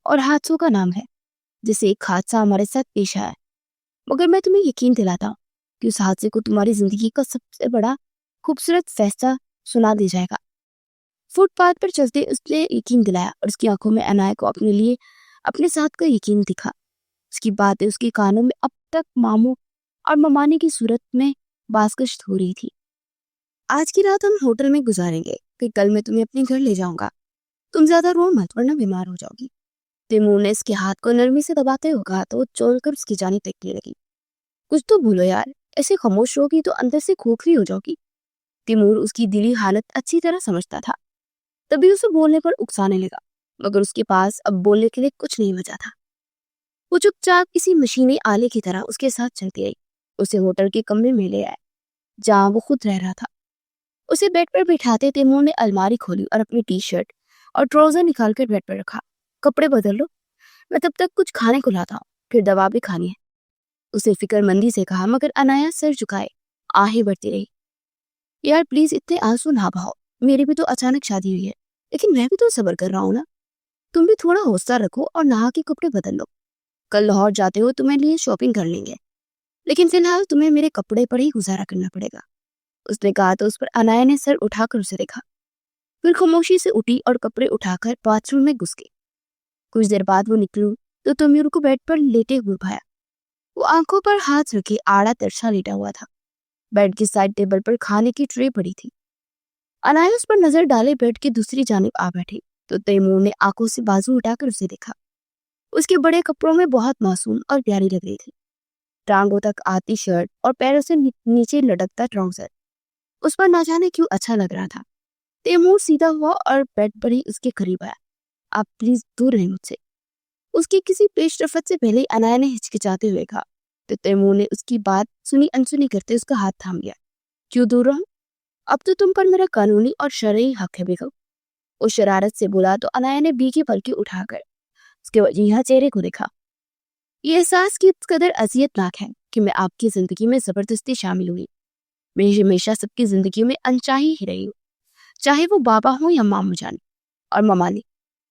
और हादसों का नाम है, जैसे एक हादसा हमारे साथ पेश आया, मगर मैं तुम्हें यकीन दिलाता हूँ कि उस हादसे को तुम्हारी जिंदगी का सबसे बड़ा खूबसूरत फैसला सुना दे जाएगा। फुटपाथ पर चलते उसने यकीन दिलाया और उसकी आंखों में अनाया को अपने लिए अपने साथ का यकीन दिखा। उसकी बातें उसके कानों में अब तक मामू और ममाने की सूरत में बाज़गश्त हो रही थी। आज की रात हम होटल में गुजारेंगे, फिर कल मैं तुम्हें अपने घर ले जाऊंगा। तुम ज्यादा रो मत वरना बीमार हो जाओगी। तैमूर ने उसके हाथ को नरमी से दबाते हुए कहा तो वो चोलकर उसकी जानिब देखने लगी। कुछ तो भूलो यार, ऐसे खामोश रहोगी तो अंदर से खोखली हो जाओगी। तैमूर उसकी दिली हालत अच्छी तरह समझता था, तभी उसे बोलने पर उकसाने लगा, मगर उसके पास अब बोलने के लिए कुछ नहीं बचा था। वो चुपचाप किसी मशीनी आले की तरह उसके साथ चलती आई। उसे होटल के कमरे में ले आया जहाँ वो खुद रह रहा था। उसे बेड पर बिठाते तैमूर ने अलमारी खोली और अपनी टी शर्ट और ट्राउजर निकाल कर बेड पर रखा। कपड़े बदल लो, मैं तब तक कुछ खाने को लाता हूँ, फिर दवा भी खानी है, उसे फिक्रमंदी से कहा। मगर अनाया सर झुकाए आहें भरती रही। यार प्लीज इतने आंसू ना बहाओ, मेरी भी तो अचानक शादी हुई है, लेकिन मैं भी तो सब्र कर रहा हूँ ना। तुम भी थोड़ा हौसला रखो और नहा के कपड़े बदल लो। कल लाहौर जाते हो तुम्हें लिए शॉपिंग कर लेंगे, लेकिन फिलहाल तुम्हें मेरे कपड़े पर ही गुजारा करना पड़ेगा, उसने कहा तो उस पर अनाया ने सर उठाकर उसे देखा। फिर खामोशी से उठी और कपड़े उठाकर बाथरूम में घुस गई। कुछ देर बाद वो निकली तो तमीर को बेड पर लेटे हुए पाया। वो आंखों पर हाथ रखे आड़ा तिरछा लेटा हुआ था। बेड की साइड टेबल पर खाने की ट्रे पड़ी थी। अनाया उस पर नजर डाले बेड की दूसरी जानिब आ बैठी तो तैमूर ने आंखों से बाजू उठाकर उसे देखा। उसके बड़े कपड़ों में बहुत मासूम और प्यारी लग रही थी। टांगों तक आती शर्ट और पैरों से नीचे लटकता ट्राउजर उस पर ना जाने क्यों अच्छा लग रहा था। तैमूर सीधा हुआ और बेड पर ही उसके करीब आया। आप प्लीज दूर रहे मुझसे, उसकी किसी पेशरफत से पहले अनाया ने हिचकिचाते हुए कहा तो तैमूर ने उसकी बात सुनी अनसुनी करते उसका हाथ थाम लिया। क्यों दूर रहूं? अब तो तुम पर मेरा कानूनी और शरई हक है बेगम, वो शरारत से बोला तो अनाया ने बीकी पलकी उठाकर उसके वजीहा चेहरे को देखा। ये एहसास की कदर अजियतनाक है कि मैं आपकी जिंदगी में जबरदस्ती शामिल हुई। मैं हमेशा सबकी जिंदगी में अनचाही ही रही हूँ, चाहे वो बाबा हो या मामू जान और ममानी,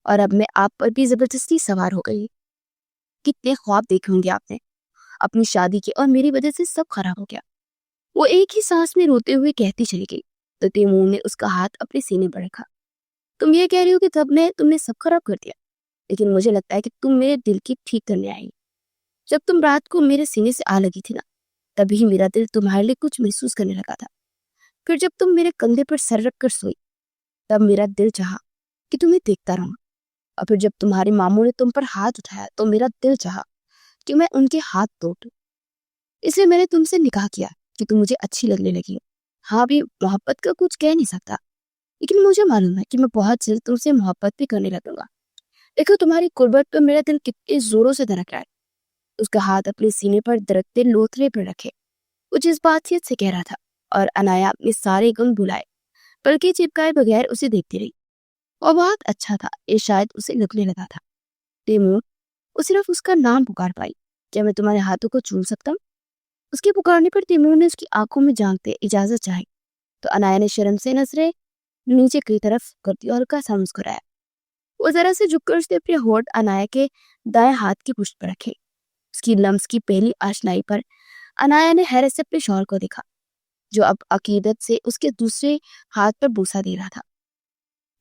और अब मैं आप पर भी जबरदस्ती सवार हो गई। कितने ख्वाब देखे होंगे आपने अपनी शादी के और मेरी वजह से सब खराब हो गया। वो एक ही सांस में रोते हुए कहती चली गई तो तैमूर ने उसका हाथ अपने सीने पर रखा। तुम ये कह रही हो कि तुमने सब खराब कर दिया, लेकिन मुझे लगता है कि तुम मेरे दिल की ठीक करने आई। जब तुम रात को मेरे सीने से आ लगी थी ना, तभी मेरा दिल तुम्हारे लिए कुछ महसूस करने लगा था। फिर जब तुम मेरे कंधे पर सर रख कर सोई, तब मेरा दिल चाहा कि तुम्हें देखता रहूं। और फिर जब तुम्हारे मामू ने तुम पर हाथ उठाया तो मेरा दिल चाहा कि मैं उनके हाथ तोड़ दूं। इसलिए मैंने तुमसे निकाह किया कि तुम मुझे अच्छी लगने लगी हो। हाँ, अभी मोहब्बत का कुछ कह नहीं सकता, लेकिन मुझे मालूम है कि मैं बहुत जल्द तुमसे मोहब्बत भी करने लगूंगा। देखो तुम्हारी कुर्बत पर मेरा दिल कितने जोरों से धड़क रहा है। उसका हाथ अपने सीने पर दरकते लोथरे पर रखे वो जज्बातियत से कह रहा था और अनाया अपने सारे गुण भुलाए पलके चिपकाए बगैर उसे देखती रही। और बहुत अच्छा था, ये शायद उसे लगने लगा था। तैमूर, वो सिर्फ उसका नाम पुकार पाई। क्या मैं तुम्हारे हाथों को चूम सकता हूँ? उसके पुकारने पर तैमूर ने उसकी आंखों में झांकते इजाजत चाही तो अनाया ने शर्म से नजरें नीचे की तरफ कर दी और हल्का सा मुस्कुराया। वो जरा से झुककर उसने अपने होठ अनाया के दाएं हाथ की पुष्ट पर रखे। उसकी लम्स की पहली आशनाई पर अनाया ने हैरत से अपने शौहर को देखा, जो अब अकीदत से उसके दूसरे हाथ पर बूसा दे रहा था।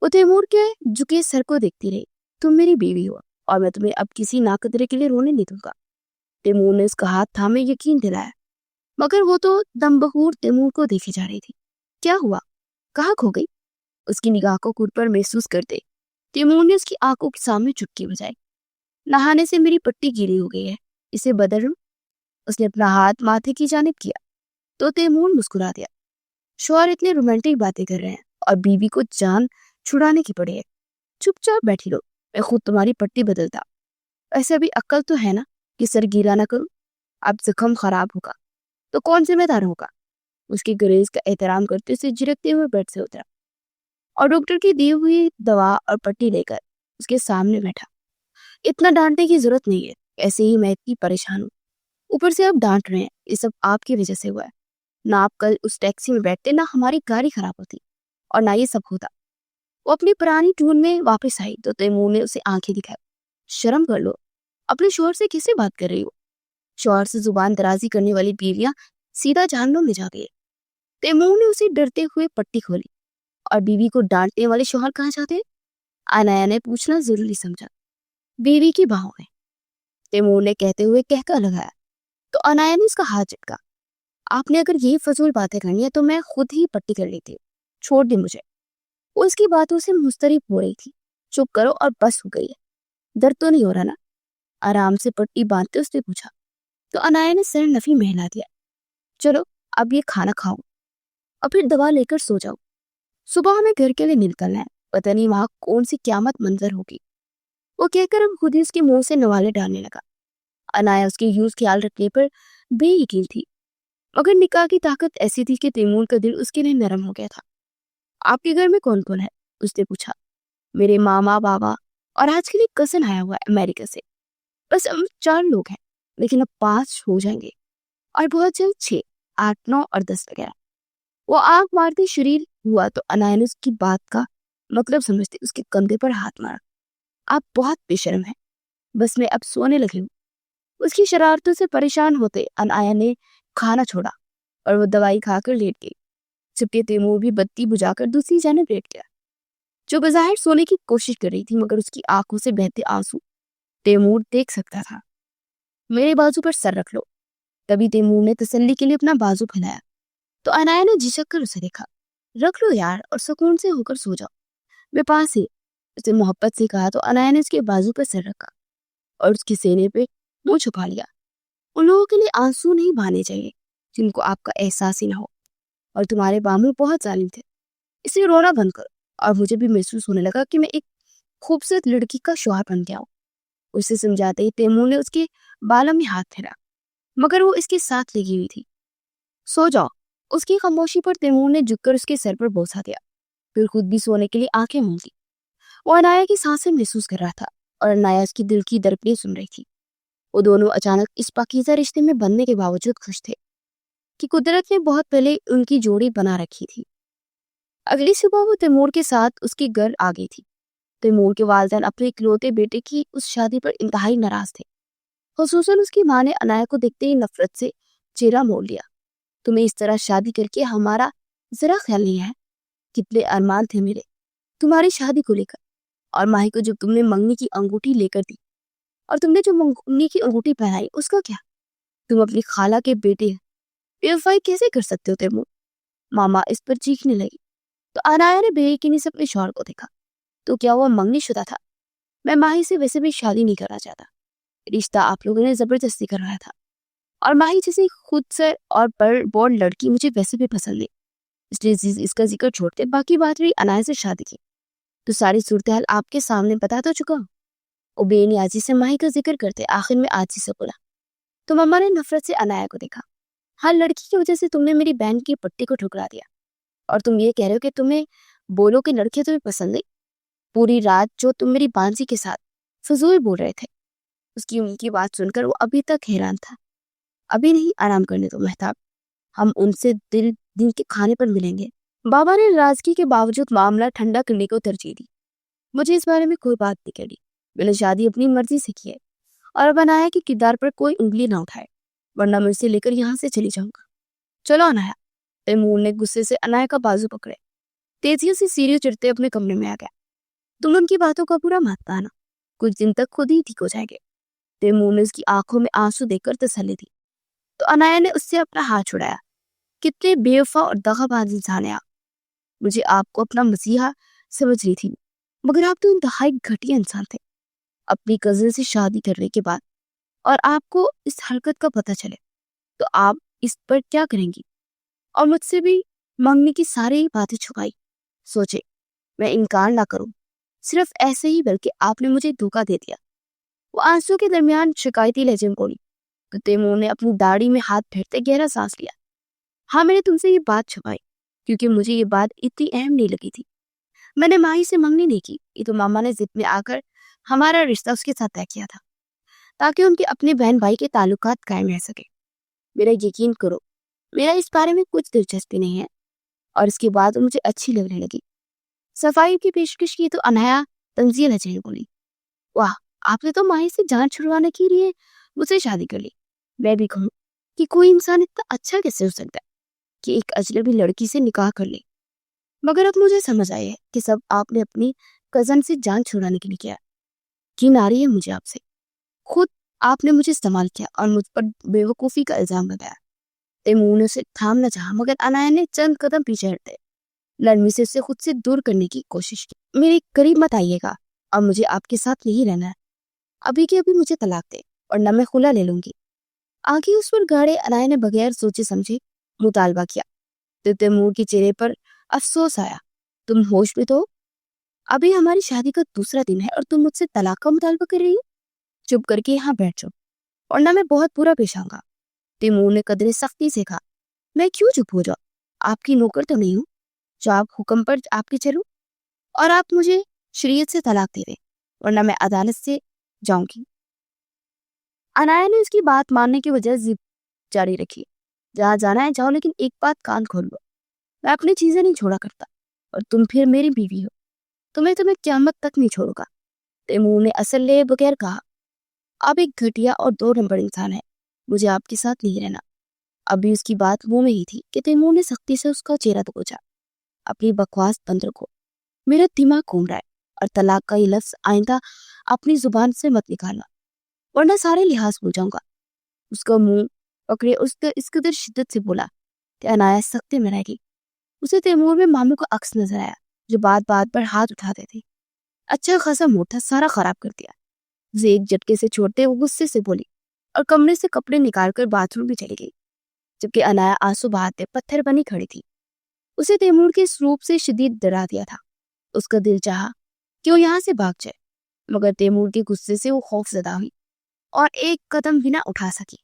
वो तैमूर के झुके सर को देखती रही। तुम मेरी बीवी हो और मैं तुम्हें अब किसी नाकदरे के लिए रोने नहीं दूंगा। तैमूर ने उसका हाथ थामे यकीन दिलाया, मगर वो तो दमबहूर तैमूर को देखे जा रही थी। क्या हुआ? कहाँ खो गई? उसकी निगाह को खुद पर महसूस करते तैमूर ने उसकी आंखों के सामने चुटकी बजाई। नहाने से मेरी पट्टी गीली हो गई है, इसे बदल लूं? उसने अपना हाथ माथे की जानिब किया तो तैमूर मुस्कुरा दिया। शौहर इतने रोमांटिक बातें कर रहे हैं और बीवी को जान छुड़ाने की पड़ी है। चुपचाप बैठी लो, मैं खुद तुम्हारी पट्टी बदलता। ऐसे अभी अक्ल तो है ना कि सर गीला ना करूं? अब जख्म खराब होगा तो कौन जिम्मेदार होगा? उसकी गुरेज का एहतराम करते से झिड़कते हुए बेड से उतरा और डॉक्टर की दी हुई दवा और पट्टी लेकर उसके सामने बैठा। इतना डांटने की जरूरत नहीं है, ऐसे ही मैं इतनी परेशान हूँ। ऊपर से आप डांट रहे हैं, ये सब आपकी वजह से हुआ है। ना आप कल उस टैक्सी में बैठते, ना हमारी गाड़ी खराब होती और ना ये सब होता। वो अपनी पुरानी टून में वापस आई तो तैमूर ने उसे आंखें दिखाई। शर्म कर लो, अपने शोहर से किससे बात कर रही हो? शोहर से जुबान दराजी करने वाली बीवियां सीधा जहन्नुम में जा गई। तैमूर ने उसे डरते हुए पट्टी खोली। और बीवी को डांटने वाले शोहर कहाँ जाते हैं? अनाया ने पूछना जरूरी समझा। बीवी की बाहों में, तैमूर ने कहते हुए कहका लगाया तो अनाया ने उसका हाथ झटका। आपने अगर ये फजूल बातें करनी है तो मैं खुद ही पट्टी कर लेती हूँ, छोड़ दे मुझे। वो उसकी बातों से मुस्तरिब हो रही थी। चुप करो और बस हो गई है, दर्द तो नहीं हो रहा ना? आराम से पट्टी बांधते उसने पूछा तो अनाया ने सर नफी में हिला दिया। चलो अब ये खाना खाओ और फिर दवा लेकर सो जाओ। सुबह हमें घर के लिए निकलना है, पता नहीं वहां कौन सी क्यामत मंजर होगी। वो कहकर अब खुद ही उसके मुंह से नवाले डालने लगा। अनाया उसके यूज ख्याल रखने पर बेयकीन थी, मगर निकाह की ताकत ऐसी थी कि तैमूर का दिल उसके लिए नरम हो गया था। आपके घर में कौन कौन है? उसने पूछा। मेरे मामा, बाबा और आज के लिए कजन आया हुआ है अमेरिका से। बस हम 4 लोग हैं, लेकिन अब 5 हो जाएंगे और बहुत जल्द 6, 8, 9 और 10 वगैरह। वो आंख मारते शरीर हुआ तो अनाया ने उसकी बात का मतलब समझते उसके कंधे पर हाथ मारा। आप बहुत बेशर्म हैं, बस मैं अब सोने लगी हूँ। उसकी शरारतों से परेशान होते अनाया ने खाना छोड़ा और वो दवाई खाकर लेट गई, जबकि तैमूर भी बत्ती बुझाकर दूसरी जानिब लेट गया, जो बज़ाहिर सोने की कोशिश कर रही थी, मगर उसकी आंखों से बहते आंसू तैमूर देख सकता था। मेरे बाजू पर सर रख लो। तभी तैमूर ने तसल्ली के लिए अपना बाजू फैलाया तो अनाया ने झिझक कर उसे देखा। रख लो यार और सुकून से होकर सो जाओ, मैं पास ही, उसे मोहब्बत से कहा तो अनाया ने उसके बाजू पर सर रखा और उसके सीने पे मुंह छुपा लिया। उन लोगों के लिए आंसू नहीं बहाने चाहिए जिनको आपका एहसास ही ना हो, और तुम्हारे बामू बहुत जालिम थे, इसलिए रोना बंद करो। और मुझे भी महसूस होने लगा कि मैं एक खूबसूरत लड़की का शौहर बन गया हूँ। उसे समझाते ही तैमूर ने उसके बालों में हाथ फेरा, मगर वो इसके साथ लगी हुई थी। सो जाओ। उसकी खामोशी पर तैमूर ने झुककर उसके सर पर बोसा दिया, फिर खुद भी सोने के लिए आंखें मूंद ली। वो अनाया की सांसें महसूस कर रहा था और अनाया उसकी दिल की धड़कनें सुन रही थी। वो दोनों अचानक इस पाकीज़ा रिश्ते में बनने के बावजूद खुश थे कि कुदरत ने बहुत पहले उनकी जोड़ी बना रखी थी। अगली सुबह वो तैमूर के साथ उसके घर आ गई थी। तैमूर के वालिदैन अपने इकलौते बेटे की उस शादी पर इंतहाई नाराज थे। खुसूसन उसकी माँ ने अनाया को देखते ही नफरत से चेहरा मोड़ लिया। तुम्हें इस तरह शादी करके हमारा जरा ख्याल नहीं है? कितने अरमान थे मेरे तुम्हारी शादी को लेकर। और माही को जब तुमने मंगनी की अंगूठी लेकर दी और तुमने जो मंगनी की अंगूठी पहनाई, उसका क्या? तुम अपनी खाला के बेटे बेवफाई कैसे कर सकते हो तैमूर? मामा इस पर चीखने लगी तो अनाया ने बेयकीनी से अपने शौहर को देखा। तो क्या वो मंगनी शुदा था? मैं माही से वैसे भी शादी नहीं करना चाहता, रिश्ता आप लोगों ने जबरदस्ती करवाया था, और माही जैसी खुद से और पर बोर्ड लड़की मुझे वैसे भी पसंद नहीं, इसलिए इसका जिक्र छोड़ते बाकी बात रही अनाया से शादी की तो सारी सूरत हाल आपके सामने बता तो चुका हूँ। वो बेनियाजी से माही का जिक्र करते आखिर में आजी से बोला तो मम्मा ने नफरत से अनाया को देखा। हर लड़की की वजह से तुमने मेरी बहन की पट्टी को ठुकरा दिया और तुम ये कह रहे हो कि तुम्हें बोलो कि लड़के तुम्हें पसंद नहीं। पूरी रात जो तुम मेरी बांसी के साथ फजूल बोल रहे थे, उसकी उनकी बात सुनकर वो अभी तक हैरान था। अभी नहीं, आराम करने दो मेहताब, हम उनसे दिन के खाने पर मिलेंगे। बाबा ने नाराजगी के बावजूद मामला ठंडा करने को तरजीह दी। मुझे इस बारे में कोई बात नहीं करनी, मैंने शादी अपनी मर्जी से की है और बनाया कि किरदार पर कोई उंगली ना उठाए, वरना मैं उसे लेकर यहाँ से चली जाऊंगा। चलो अनाया। तैमूर ने गुस्से से अनाया का बाजू पकड़े, तेजियों से सीढ़ी चढ़ते अपने कमरे में आ गया। तुम उनकी बातों का पूरा मत आना, कुछ दिन तक खुद ही ठीक हो जाएंगे। तैमूर ने उसकी आंखों में आंसू देकर तसल्ली दी तो अनाया ने उससे अपना हाथ छुड़ाया। कितने बेवफा और दगाबाज इंसान है आप। मुझे आपको अपना मसीहा समझ रही थी, मगर आप तो इंतहाई घटिया इंसान थे। अपनी कजिन से शादी करने के बाद और आपको इस हरकत का पता चले तो आप इस पर क्या करेंगी? और मुझसे भी मांगने की सारी बातें छुपाई। सोचे मैं इनकार ना करूं, सिर्फ ऐसे ही, बल्कि आपने मुझे धोखा दे दिया। वो आंसू के दरमियान शिकायती लहजे में बोली तो तैमूर ने अपनी दाढ़ी में हाथ फेरते गहरा सांस लिया। हाँ, मैंने तुमसे ये बात छुपाई क्योंकि मुझे ये बात इतनी अहम नहीं लगी थी। मैंने माही से मंगनी नहीं की, ये तो मामा ने जिद में आकर हमारा रिश्ता उसके साथ तय किया था ताकि उनके अपने बहन भाई के ताल्लुकात कायम रह सके। मेरा यकीन करो, मेरा इस बारे में कुछ दिलचस्पी नहीं है। और इसके बाद वो मुझे अच्छी लगने लगी। सफाई की पेशकश की तो अनाया तंजील लहजे बोली, वाह, आपने तो माही से जान छुड़वाने के लिए मुझसे शादी कर ली। मैं भी कहूँ कि कोई इंसान इतना अच्छा कैसे हो सकता है कि एक अजनबी लड़की से निकाह कर ले। मगर अब मुझे समझ आया है कि सब आपने अपनी कजन से जान छुड़ाने के लिए किया। घिन आ रही है मुझे आपसे। खुद आपने मुझे इस्तेमाल किया और मुझ पर बेवकूफ़ी का इल्जाम लगाया। तैमूर ने उसे थामना चाहा, मगर अनाया ने चंद कदम पीछे हटते नरमी से उसे खुद से दूर करने की कोशिश की। मेरे करीब मत आइएगा, अब मुझे आपके साथ नहीं रहना है। अभी के अभी मुझे तलाक दे और न मैं खुला ले लूंगी। आगे उस पर गाड़े अनाया ने बगैर सोचे समझे मुतालबा किया तो तैमूर के चेहरे पर अफसोस आया। तुम होश में तो हो? अभी हमारी शादी का दूसरा दिन है और तुम मुझसे तलाक का मुतालबा कर रही हो? चुप करके यहाँ बैठ जाओ और ना मैं बहुत बुरा पेश आऊंगा। तैमूर ने कदरे सख्ती से कहा, मैं क्यों चुप हो जाऊं? आपकी नौकर तो नहीं हूं जो आप हुक्म पर आपके चलूं। और आप मुझे शरीयत से तलाक दे दें वरना मैं अदालत से जाऊंगी। अनाया ने उसकी बात मानने की वजह जिद जारी रखी, जहाँ जाना है जाओ, लेकिन एक बात कान खोल लो, मैं अपनी चीजें नहीं छोड़ा करता और तुम फिर मेरी बीवी हो, तुम्हें क़यामत तक नहीं छोड़ूंगा। तैमूर ने असर ले बगैर कहा, आप एक घटिया और दो नंबर इंसान है, मुझे आपके साथ नहीं रहना। अभी उसकी बात मुंह में ही थी कि तैमूर ने सख्ती से उसका चेहरा दबोचा। अपनी बकवास बंद रखो, मेरा दिमाग घूम रहा है और तलाक का ये लफ्ज आइंदा अपनी जुबान से मत निकालना वरना सारे लिहाज भूल जाऊंगा। उसका मुंह पकड़े उसका इस कदर शिद्दत से बोला कि अनाया सख्ते में रहेगी। उसे तैमूर में मामू का अक्स नजर आया जो बात बात पर हाथ उठाते थे। अच्छा खासा मूड था, सारा खराब कर दिया। उसे एक झटके से छोड़ते वो गुस्से से बोली और कमरे से कपड़े निकालकर बाथरूम भी चली गई, जबकि अनाया आंसू बहाते पत्थर बनी खड़ी थी। उसे तैमूर के इस रूप से शदीद डरा दिया था। उसका दिल चाहा कि वो यहाँ से भाग जाए, मगर तैमूर के गुस्से से वो खौफजदा हुई और एक कदम भी ना उठा सकी।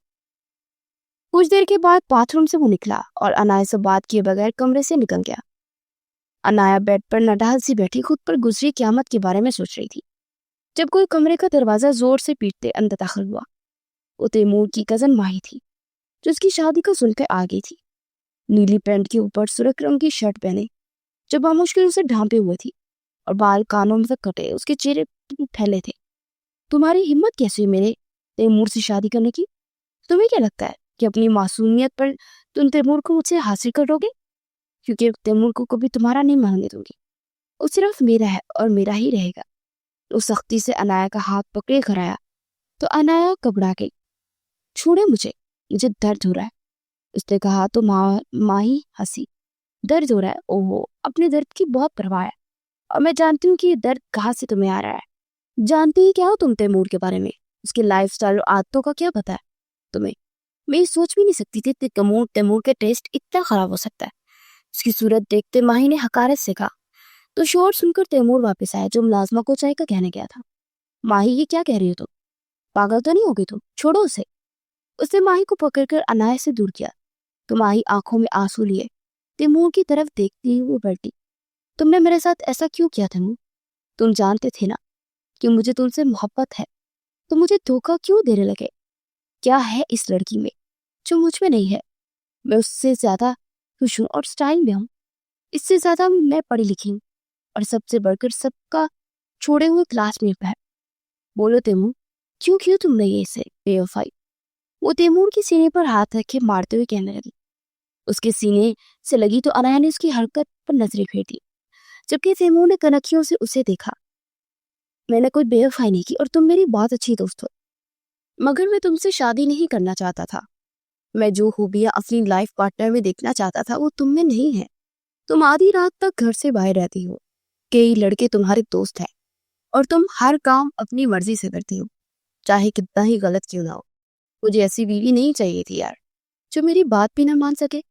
कुछ देर के बाद बाथरूम से वो निकला और अनाया से बात किए बगैर कमरे से निकल गया। अनाया बेड पर नडाल सी बैठी खुद पर गुजरी क़यामत के बारे में सोच रही थी जब कोई कमरे का दरवाजा जोर से पीटते अंदर दाखिल हुआ। वो तैमूर की कजन माही थी जो उसकी शादी को सुनकर आ गई थी। नीली पैंट के ऊपर सुर्ख रंग की शर्ट पहने, जो बामुश्किल उसे ढांपे हुए थी और बाल कानों में तक कटे उसके चेहरे फैले थे। तुम्हारी हिम्मत कैसे हुई मेरे तैमूर से शादी करने की? तुम्हें क्या लगता है कि अपनी मासूमियत पर तुम तैमूर को मुझसे हासिल कर लोगे? क्योंकि तैमूर को कभी तुम्हारा नहीं मानने दूंगी, वो सिर्फ मेरा है और मेरा ही रहेगा। वो सख्ती से अनाया का हाथ पकड़े कराया तो अनाया घबरा गई। छोड़े मुझे, मुझे दर्द हो रहा है, उसने कहा तो माही हंसी। दर्द हो रहा है? ओहो, अपने दर्द की बहुत परवाह है और मैं जानती हूँ कि ये दर्द कहाँ से तुम्हें आ रहा है। जानती ही क्या हो तुम तैमूर के बारे में? उसके लाइफस्टाइल और आदतों का क्या पता है तुम्हें? मैं ये सोच भी नहीं सकती थी कि तैमूर का टेस्ट इतना खराब हो सकता है। उसकी सूरत देखते माही ने हकारत से कहा तो शोर सुनकर तैमूर वापस आया जो मुलाजमा को चाय का कहने गया था। माही, ये क्या कह रही हो तुम? पागल तो नहीं हो गई तुम? छोड़ो उसे। उसने माही को पकड़कर अनाया से दूर किया तुम्हारी आंखों में आंसू लिए तैमूर की तरफ देखती हुई वो बढ़ती। तुमने मेरे साथ ऐसा क्यों किया तैमूर? तुम जानते थे ना कि मुझे तुमसे मोहब्बत है, तो मुझे धोखा क्यों देने लगे? क्या है इस लड़की में जो मुझ में नहीं है? मैं उससे ज्यादा खुश हूँ और स्टाइल में हूँ। इससे ज्यादा मैं पढ़ी लिखी हूँ और सबसे बढ़कर सबका छोड़े हुए क्लासमेट है। बोलो तैमूर, क्यों किया तुमने ये इसे बेवफाई? वो तैमूर की सीने पर हाथ रखे मारते हुए कहने लगी। उसके सीने से लगी तो अनाया ने उसकी हरकत पर नजरें फेर दी, जबकि तैमूर ने कनखियों से उसे देखा। मैंने कोई बेवफाई नहीं की और तुम मेरी बहुत अच्छी दोस्त हो, मगर मैं तुमसे शादी नहीं करना चाहता था। मैं जो खूबियां अपनी लाइफ पार्टनर में देखना चाहता था वो तुम में नहीं है। तुम आधी रात तक घर से बाहर रहती हो, कई लड़के तुम्हारे दोस्त हैं और तुम हर काम अपनी मर्जी से करती हो, चाहे कितना ही गलत क्यों ना हो। मुझे ऐसी बीवी नहीं चाहिए थी यार, जो मेरी बात भी ना मान सके।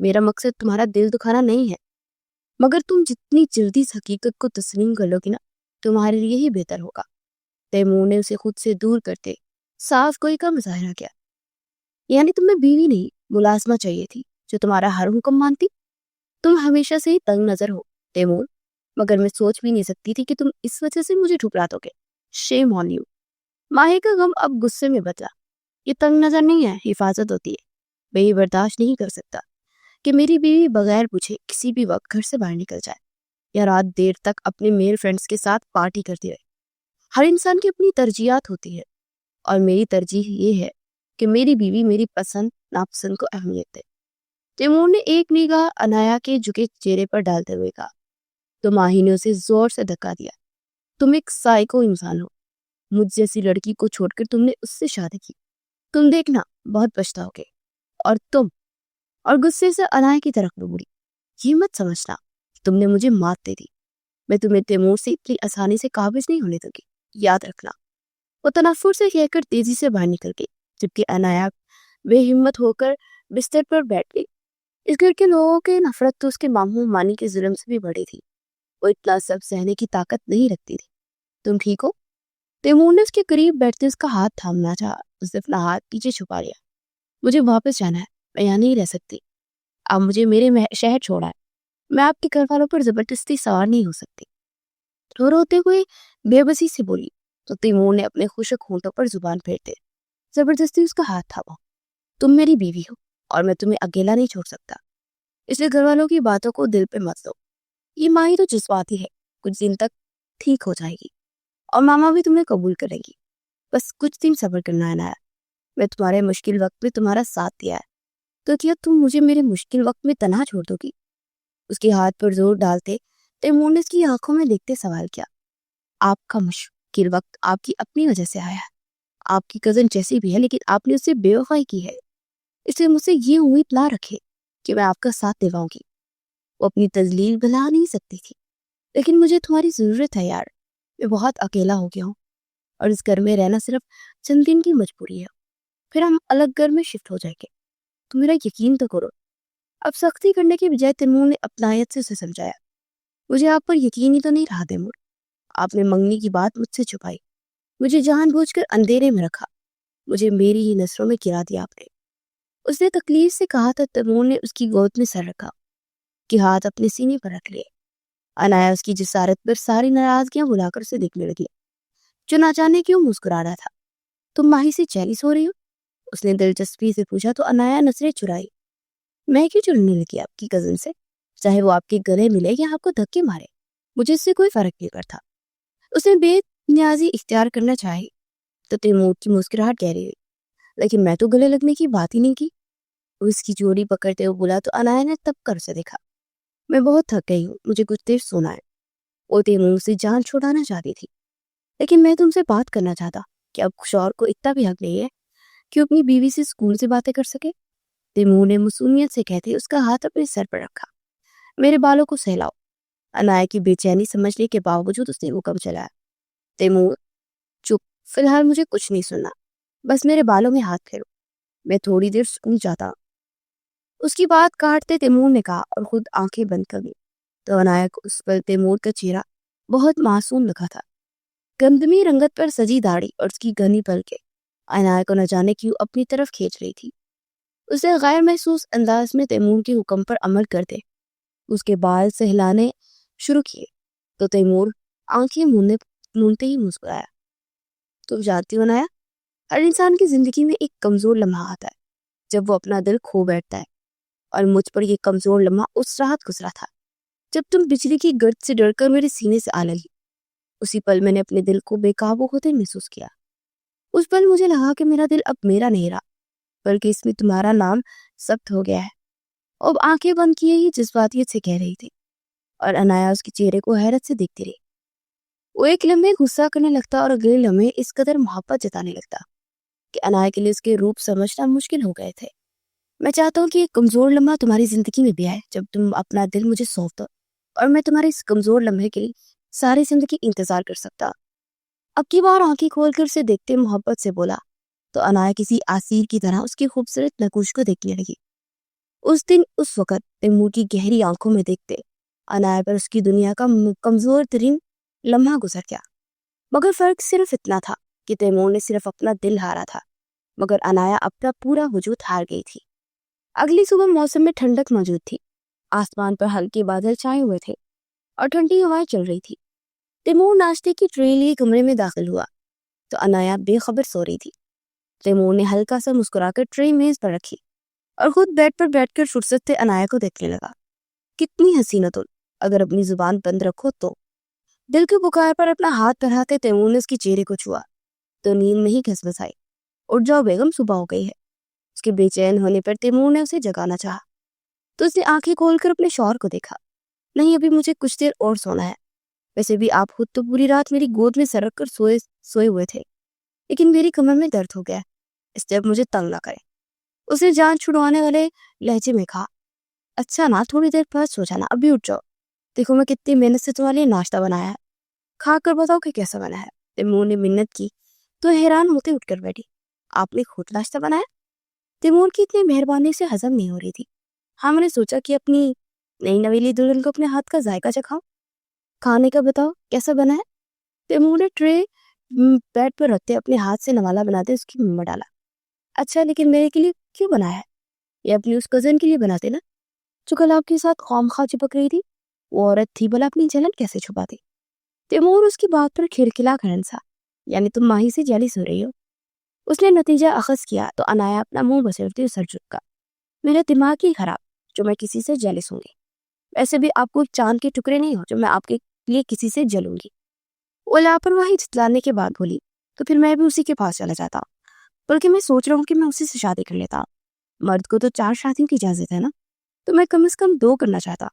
मेरा मकसद तुम्हारा दिल दुखाना नहीं है, मगर तुम जितनी जल्दी इस हकीकत को तस्लीम कर लोगी ना, तुम्हारे लिए ही बेहतर होगा। तैमूर ने उसे खुद से दूर करते साफ कोई का मुजाहरा किया। यानी तुम्हें बीवी नहीं मुलाजमा चाहिए थी जो तुम्हारा हर हुक्म मानती। तुम हमेशा से ही तंग नजर हो तैमूर, मगर मैं सोच भी नहीं सकती थी कि तुम इस वजह से मुझे ठुकरा दोगे। Shame on you. माहे का गम अब गुस्से में बदला। ये तंग नजर नहीं है, हिफाजत होती है। मैं ये बर्दाश्त नहीं कर सकता कि मेरी बीवी बगैर पूछे किसी भी वक्त घर से बाहर निकल जाए या रात देर तक अपने मेल फ्रेंड्स के साथ पार्टी करती रहे। हर इंसान की अपनी तरजीहात होती है और मेरी तरजीह ये है कि मेरी बीवी मेरी पसंद नापसंद को अहमियत दे। तैमूर ने एक निगाह अनाया के झुके चेहरे पर डालते हुए कहा। तो माही ने उसे जोर से धक्का दिया। तुम एक साइको इंसान हो। मुझ जैसी लड़की को छोड़कर तुमने उससे शादी की। तुम देखना बहुत पछताओगे। और गुस्से से अनाया की तरफ मुड़ी। ये मत समझना तुमने मुझे मात दे दी। मैं तुम्हें तैमूर से इतनी आसानी से काबिज नहीं होने दूंगी, याद रखना। वो तनफ्फुर से कहकर तेजी से बाहर निकल गई, जबकि अनाया बेहिम्मत होकर बिस्तर पर बैठ गई। इस घर के लोगों की नफरत तो उसके मामू मानी के जुल्म से भी बड़ी थी। वो इतना सब सहने की ताकत नहीं रखती थी। तुम ठीक हो? तैमूर ने उसके करीब बैठते उसका हाथ थामना चाहा। उसने अपना हाथ पीछे छुपा लिया। मुझे वापस जाना है, मैं यहाँ नहीं रह सकती। आप मुझे मेरे शहर छोड़ा है। मैं आपके घर वालों पर जबरदस्ती सवार नहीं हो सकती। रो रोते हुए बेबसी से बोली तो तैमूर ने अपने खुशक होंठों पर जुबान फेरते जबरदस्ती उसका हाथ थामा। तुम मेरी बीवी हो और मैं तुम्हें अकेला नहीं छोड़ सकता, इसलिए घर वालों की बातों को दिल पे मत लो। ये माही तो जज्बाती है, कुछ दिन तक ठीक हो जाएगी और मामा भी तुम्हें कबूल करेंगी। बस कुछ दिन सब्र करना है नाया। मैं तुम्हारे मुश्किल वक्त में तुम्हारा साथ दिया है, तो क्या तुम मुझे मेरे मुश्किल वक्त में तनहा छोड़ दोगी? उसके हाथ पर जोर डालते तैमूर ने उसकी आंखों में देखते सवाल किया। आपका मुश्किल वक्त आपकी अपनी वजह से आया है। आपकी कजन जैसी भी है, लेकिन आपने उससे बेवफाई की है, इसलिए मुझसे ये उम्मीद ना रखे कि मैं आपका साथ दिलाऊंगी। वो अपनी तजलील भुला नहीं सकती थी, लेकिन मुझे तुम्हारी जरूरत है यार। मैं बहुत अकेला हो गया हूँ और इस घर में रहना सिर्फ चंद दिन की मजबूरी है, फिर हम अलग घर में शिफ्ट हो जाएंगे। तो मेरा यकीन तो करो। अब सख्ती करने के बजाय तैमूर ने अपनायत से उसे समझाया। मुझे आप पर यकीन ही तो नहीं रहा तैमूर। आपने मंगनी की बात मुझसे छुपाई, मुझे जानबूझकर अंधेरे में रखा, मुझे मेरी ही नजरों में गिरा दिया आपने। उसने तकलीफ से कहा था। तैमूर ने उसकी गोद में सर रखा कि हाथ अपने सीने पर रख लिए। अनाया उसकी जिसारत पर सारी नाराजगियां बुलाकर उसे देखने लगी, जो ना जाने क्यों मुस्कुरा रहा था। तुम माही से जेलिस हो रही हो? उसने दिलचस्पी से पूछा तो अनाया नजरें चुराई। मैं क्यों चिढ़ने लगी आपकी कजन से? चाहे वो आपके गले मिले या आपको धक्के मारे, मुझे इससे कोई फर्क नहीं पड़ता। उसने बेनियाजी इख्तियार करना चाही तो तैमूर की मुस्कुराहट गहरी हुई। लेकिन मैं तो गले लगने की बात ही नहीं की। उसकी जोड़ी पकड़ते हुए बोला तो अनाया ने तब कर उसे देखा। मैं बहुत थक गई हूँ, मुझे कुछ देर सोना है। वो तैमूर से जान छुड़ाना चाहती थी, लेकिन मैं तुमसे बात करना चाहता कि अब शौहर को इतना भी हक नहीं है कि अपनी बीवी से स्कूल से बातें कर सके। तैमूर ने मासूमियत से कहते उसका हाथ अपने सर पर रखा। मेरे बालों को सहलाओ। अनाया की बेचैनी समझने के बावजूद उसने हुक्म चलाया। तैमूर चुप, फिलहाल मुझे कुछ नहीं सुनना, बस मेरे बालों में हाथ फेरो, मैं थोड़ी देर स्कूल जाता हूं। उसकी बात काटते तैमूर ने कहा और खुद आंखें बंद कर ली। तो अनाया को उस पर तैमूर का चेहरा बहुत मासूम लगा था। गंदमी रंगत पर सजी दाढ़ी और उसकी घनी पलकें अनाया को न जाने क्यों अपनी तरफ खींच रही थी। उसे गैर महसूस अंदाज में तैमूर के हुक्म पर अमल कर दे। उसके बाल सहलाने शुरू किए तो तैमूर आंखें मूंदते ही मुस्कुराया। तुम जानती हो अनाया, हर इंसान की जिंदगी में एक कमजोर लम्हा आता है जब वो अपना दिल खो बैठता है, और मुझ पर यह कमजोर लम्हा उस रात गुजरा था जब तुम बिजली की गर्द से डरकर मेरे सीने से आ लगी। उसी पल मैंने अपने दिल को बेकाबू होते महसूस किया। उस पल मुझे लगा कि मेरा दिल अब मेरा नहीं रहा, बल्कि इसमें तुम्हारा नाम सख्त हो गया है। अब आंखें बंद किए ही जज्बातियत से कह रही थी, और अनाया उसके चेहरे को हैरत से देखती रही। वो एक लम्हे गुस्सा करने लगता और अगले लम्हे इस कदर मोहब्बत जताने लगता कि अनाया के लिए उसके रूप समझना मुश्किल हो गए थे। मैं चाहता हूँ कि एक कमजोर लम्हा तुम्हारी जिंदगी में भी आए जब तुम अपना दिल मुझे सौंप दो, और मैं तुम्हारे इस कमजोर लम्हे के लिए सारी जिंदगी इंतजार कर सकता। अब की बार आंखें खोलकर उसे देखते मोहब्बत से बोला तो अनाया किसी आसीर की तरह उसकी खूबसूरत नकूश को देखने लगी। उस दिन उस वक्त तैमूर की गहरी आंखों में देखते अनाया पर उसकी दुनिया का कमजोर तरीन लम्हा गुजर गया। मगर फर्क सिर्फ इतना था कि तैमूर ने सिर्फ अपना दिल हारा था, मगर अनाया अपना पूरा वजूद हार गई थी। अगली सुबह मौसम में ठंडक मौजूद थी। आसमान पर हल्के बादल छाए हुए थे और ठंडी हवाएं चल रही थी। तैमूर नाश्ते की ट्रे लिए कमरे में दाखिल हुआ तो अनाया बेखबर सो रही थी। तैमूर ने हल्का सा मुस्कुराकर ट्रे मेज पर रखी और खुद बेड पर बैठकर फुर्सत से अनाया को देखने लगा। कितनी हसीना तुम, अगर अपनी जुबान बंद रखो तो। दिल के पुकार पर अपना हाथ बढ़ाते तैमूर ने उसके चेहरे को छुआ तो नींद में ही घसघस आई। उठ जाओ बेगम, सुबह हो गई है। उसके बेचैन होने पर तैमूर ने उसे जगाना चाहा तो उसने आंखें खोलकर अपने शौहर को देखा। नहीं, अभी मुझे कुछ देर और सोना है। वैसे भी आप खुद तो पूरी रात मेरी गोद में सरक कर सोए हुए थे, लेकिन मेरी कमर में दर्द हो गया, इसलिए अब मुझे तंग ना करें। उसने जान छुड़वाने वाले लहजे में कहा। अच्छा ना, थोड़ी देर बाद सो जाना, अभी उठ जाओ। देखो मैं कितनी मेहनत से तुम्हारे लिए नाश्ता बनाया है, खा कर बताओ कि कैसा बना है। तैमूर ने मिन्नत की तो हैरान होते उठकर बैठी। आपने खुद नाश्ता बनाया? तैमूर की इतनी मेहरबानी से हजम नहीं हो रही थी। हाँ, मैंने सोचा कि अपनी नई नवेली दुल्हन को अपने हाथ का जायका चखाओ। खाने का बताओ कैसा बना है? तैमूर ने ट्रे बेड पर रखते अपने हाथ से नवाला बनाते उसकी मुंह में डाला। अच्छा, लेकिन मेरे के लिए क्यों बनाया है? ये अपनी उस कजन के लिए बनाते ना, जो कल आपके साथ खौमखा चिपक रही थी। वो औरत थी, भला अपनी जलन कैसे छुपाती? तैमूर उसकी बात पर खिलखिला कर हंसा। यानी तुम माही से जेलिस हो रही हो? उसने नतीजा अखज़ किया तो अनाया अपना मुंह बसेरती हुई सर झुका। मेरा दिमाग ही खराब जो मैं किसी से जेलिस होंगी। वैसे भी आपको एक चांद के टुकड़े नहीं हो जो मैं आपके लिए किसी से जलूंगी। वो लापरवाही जतलाने के बाद बोली तो फिर मैं भी उसी के पास चला जाता, बल्कि मैं सोच रहा हूँ कि मैं उसी से शादी कर लेता। मर्द को तो 4 शादियों की इजाजत है ना, तो मैं कम से कम 2 करना चाहता।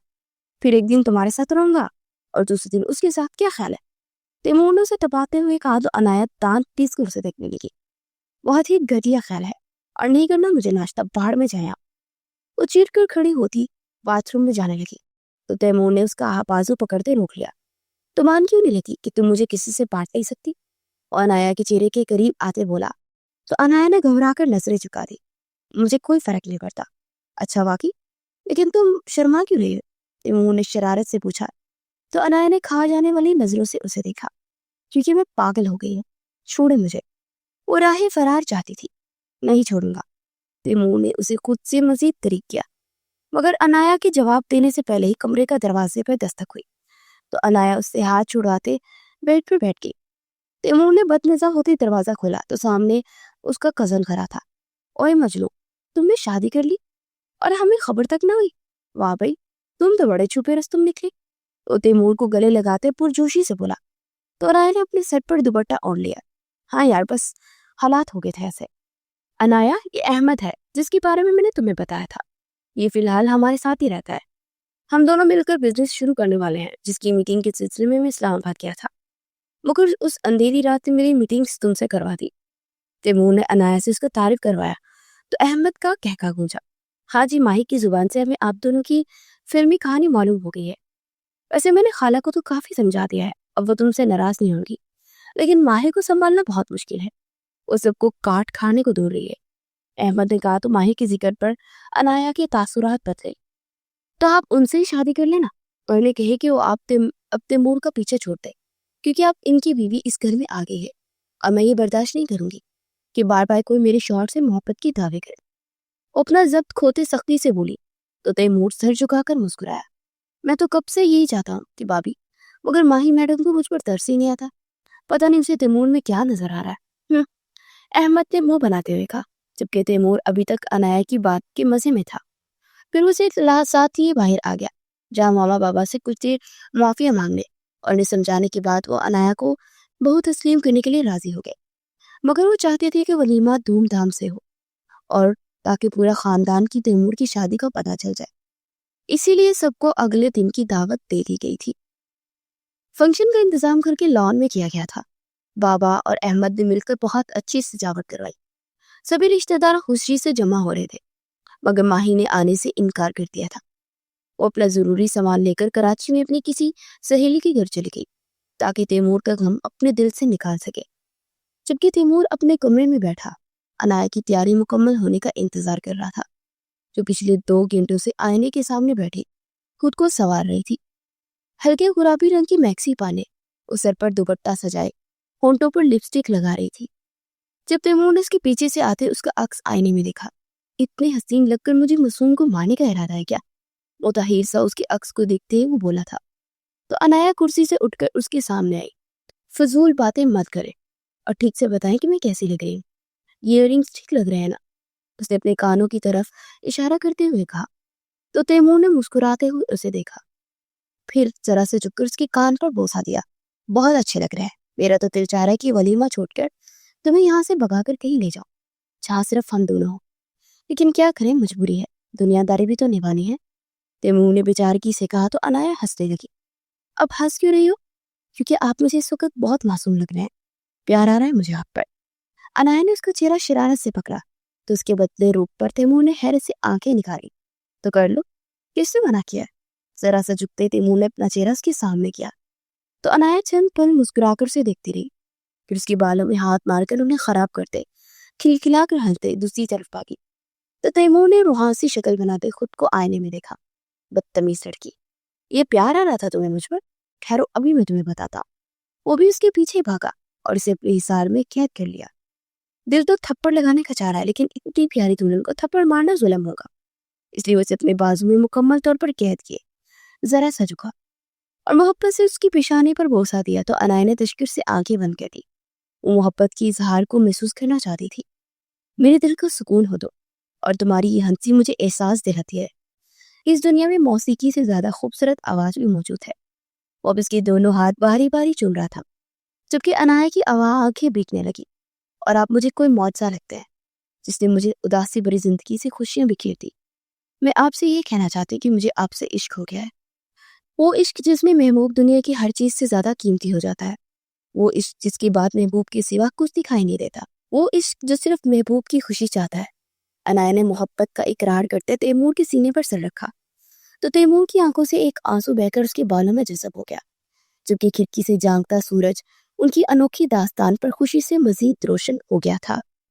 फिर एक दिन तुम्हारे साथ रहूंगा और दूसरे दिन उसके साथ। क्या ख्याल है? तैमूर ने उसे दबाते हुए कहा तो अनायत दांत पीस कर उसे देखने लगी। बहुत ही घटिया ख्याल है, और नहीं करना मुझे नाश्ता, बाहर में जाए आप। वो चीर कर खड़ी होती बाथरूम में जाने लगी तो तैमूर ने उसका बाजू पकड़ते रोक लिया। तो मान क्यों नहीं लेती कि तुम मुझे किसी से बांट नहीं सकती? और अनाया के चेहरे के करीब आते बोला तो अनाया ने घबरा कर नजरें झुका दी। मुझे कोई फर्क नहीं पड़ता। अच्छा वाकई? लेकिन तुम शर्मा क्यों रही हो? तैमूर ने शरारत से पूछा तो अनाया ने खा जाने वाली नजरों से उसे देखा। क्योंकि मैं पागल हो गई हूँ, छोड़े मुझे। वो राह फरार चाहती थी। नहीं छोड़ूंगा। तैमूर ने उसे खुद से मजीद तरीक किया, मगर अनाया के जवाब देने से पहले ही कमरे का दरवाजे पर दस्तक हुई तो अनाया उससे हाथ छुड़वाते बेड पर बैठ गई। तैमूर ने बदनज़र होते दरवाजा खोला तो सामने उसका कजन खड़ा था। ओए मजनू, तुमने शादी कर ली और हमें खबर तक ना हुई? वाह भाई, तुम तो बड़े छुपे रस्तम निकले। तो तैमूर को गले लगाते पुरजोशी से बोला तो अनाया ने अपने सर पर दुपट्टा ओढ़ लिया। हाँ यार, बस हालात हो गए थे ऐसे। अनाया, ये अहमद है जिसके बारे में मैंने तुम्हें बताया था। ये फिलहाल हमारे साथ ही रहता है। हम दोनों मिलकर बिजनेस शुरू करने वाले हैं, जिसकी मीटिंग के सिलसिले में मैं इस्लामाबाद गया था, मगर उस अंधेरी रात में मेरी मीटिंग तुमसे करवा दी। तैमूर ने अनाया से उसका तारीफ करवाया तो अहमद का कहका गूंजा। हाँ जी, माही की जुबान से हमें आप दोनों की फिल्मी कहानी मालूम हो गई है। वैसे मैंने खाला को तो काफी समझा दिया है, अब वो तुमसे नाराज नहीं होगी, लेकिन माही को संभालना बहुत मुश्किल है। वो सबको काट खाने को दूर रही है। अहमद ने कहा तो माही के जिक्र पर अनाया के तासुरात बदले। तो आप उनसे ही शादी कर लेना, और उन्हें कहे कि वो अब तैमूर का पीछे छोड़ दे, क्योंकि आप इनकी बीवी इस घर में आ गई है और मैं ये बर्दाश्त नहीं करूंगी कि बार बार कोई मेरे शौहर से मोहब्बत की दावे करे। वो अपना जब्त खोते सख्ती से बोली तो तैमूर सर झुकाकर मुस्कुराया। मैं तो कब से यही चाहता हूँ कि भाभी, मगर माही मैडम को मुझ पर तरस ही नहीं आता। पता नहीं उसे तैमूर में क्या नजर आ रहा है। अहमद ने मुंह बनाते हुए कहा, जबकि तैमूर अभी तक अनाया की बात के मजे में था। फिर उसे साथ ही बाहर आ गया, जहाँ मामा बाबा से कुछ देर माफिया मांगने और उन्हें समझाने के बाद वो अनाया को बहुत तस्लीम करने के लिए राजी हो गए। मगर वो चाहते थे कि वलीमा धूमधाम से हो और ताकि पूरा खानदान की तैमूर की शादी का पता चल जाए। इसीलिए सबको अगले दिन की दावत दे दी गई थी। फंक्शन का इंतजाम करके लॉन में किया गया था। बाबा और अहमद ने मिलकर बहुत अच्छी सजावट करवाई। सभी रिश्तेदार खुशी से जमा हो रहे थे, मगर माही ने आने से इनकार कर दिया था। वो अपना जरूरी सामान लेकर कराची में अपनी किसी सहेली के घर चली गई ताकि तैमूर का गम अपने दिल से निकाल सके। जबकि तैमूर अपने कमरे में बैठा अनाया की तैयारी मुकम्मल होने का इंतजार कर रहा था, जो पिछले 2 घंटों से आईने के सामने बैठी खुद को संवार रही थी। हल्के गुलाबी रंग की मैक्सी पाने, उस सर पर दुपट्टा सजाए, होंठों पर लिपस्टिक लगा रही थी। जब तैमूर ने उसके पीछे से आते उसका अक्स आईने में देखा। इतने हसीन लगकर मुझे मासूम को मारने का इरादा है क्या? मुताहिर सा उसके अक्स को देखते ही वो बोला था। तो अनाया कुर्सी से उठकर उसके सामने आई। फजूल बातें मत करे और ठीक से बताएं कि मैं कैसी लग रही हूँ। ईयरिंग्स ठीक लग रहे हैं ना? उसने अपने कानों की तरफ इशारा करते हुए कहा। तो तैमूर ने मुस्कुराते हुए उसे देखा, फिर जरा से झुककर उसके कान पर बोसा दिया। बहुत अच्छे लग रहे हैं। मेरा तो दिल चाह रहा है कि वलीमा छोड़कर तुम्हें यहाँ से भगाकर कहीं ले जाओ, जहाँ सिर्फ हम दोनों हो। लेकिन क्या करें, मजबूरी है, दुनियादारी भी तो निभानी है। तैमूर ने बेचारगी से कहा तो अनाया हंसने लगी। अब हंस क्यों रही हो? क्योंकि आप मुझे इस वक्त बहुत मासूम लग रहे हैं। प्यार आ रहा है मुझे आप पर। अनाया ने उसका चेहरा शरारत से पकड़ा तो उसके बदले रूप पर तैमूर ने हैरत से आंखें निकाली। तो कर लो, किसने मना किया? जरा सा झुकते तैमूर ने अपना चेहरा उसके सामने किया तो अनाया चंद पल मुस्कुराकर से देखती रही। फिर उसके बालों में हाथ मारकर उन्हें खराब करते, खिलखिलाकर हंसते दूसरी तरफ भागी। तो तैमूर ने रुहासी शक्ल बनाते खुद को आईने में देखा। बदतमीज लड़की, ये प्यार आ रहा था तुम्हें मुझ पर? खैर अभी मैं तुम्हें बताता। वो भी उसके पीछे भागा और इसे अपने हिसार में कैद कर लिया। दिल तो थप्पड़ लगाने का चाह रहा है, लेकिन इतनी प्यारी दुल्हन को थप्पड़ मारना जुल्म होगा, इसलिए उसे अपने बाजू में मुकम्मल तौर पर कैद किए। जरा सा झुका और मोहब्बत से उसकी पेशानी पर बोसा दिया तो अनाया ने तशकीर से आंखें बंद कर दी। वो मोहब्बत की इजहार को महसूस करना चाहती थी। मेरे दिल को सुकून हो दो और तुम्हारी ये हंसी मुझे एहसास दिलाती है इस दुनिया में मौसीकी से ज्यादा खूबसूरत आवाज भी मौजूद है। वो अब इसके दोनों हाथ बारी बारी चूम रहा था, जबकि अनाया की आंखें बीतने लगी। और आप मुझे कोई मौजज़ा लगते हैं, जिसने मुझे उदासी भरी जिंदगी से खुशियां बिखेर दी। मैं आपसे ये कहना चाहती कि मुझे आपसे इश्क हो गया है। वो इश्क जिसमें महबूब दुनिया की हर चीज से ज्यादा कीमती हो जाता है। वो इश्क जिसकी बात महबूब के सिवा कुछ दिखाई नहीं देता। वो इश्क जो सिर्फ महबूब की खुशी चाहता है। अनाया ने मोहब्बत का इकरार करते तैमूर के सीने पर सर रखा तो तैमूर की आंखों से एक आंसू बहकर उसके बालों में जज़ब हो गया, जबकि खिड़की से जागता सूरज उनकी अनोखी दास्तान पर खुशी से मजीद रोशन हो गया था।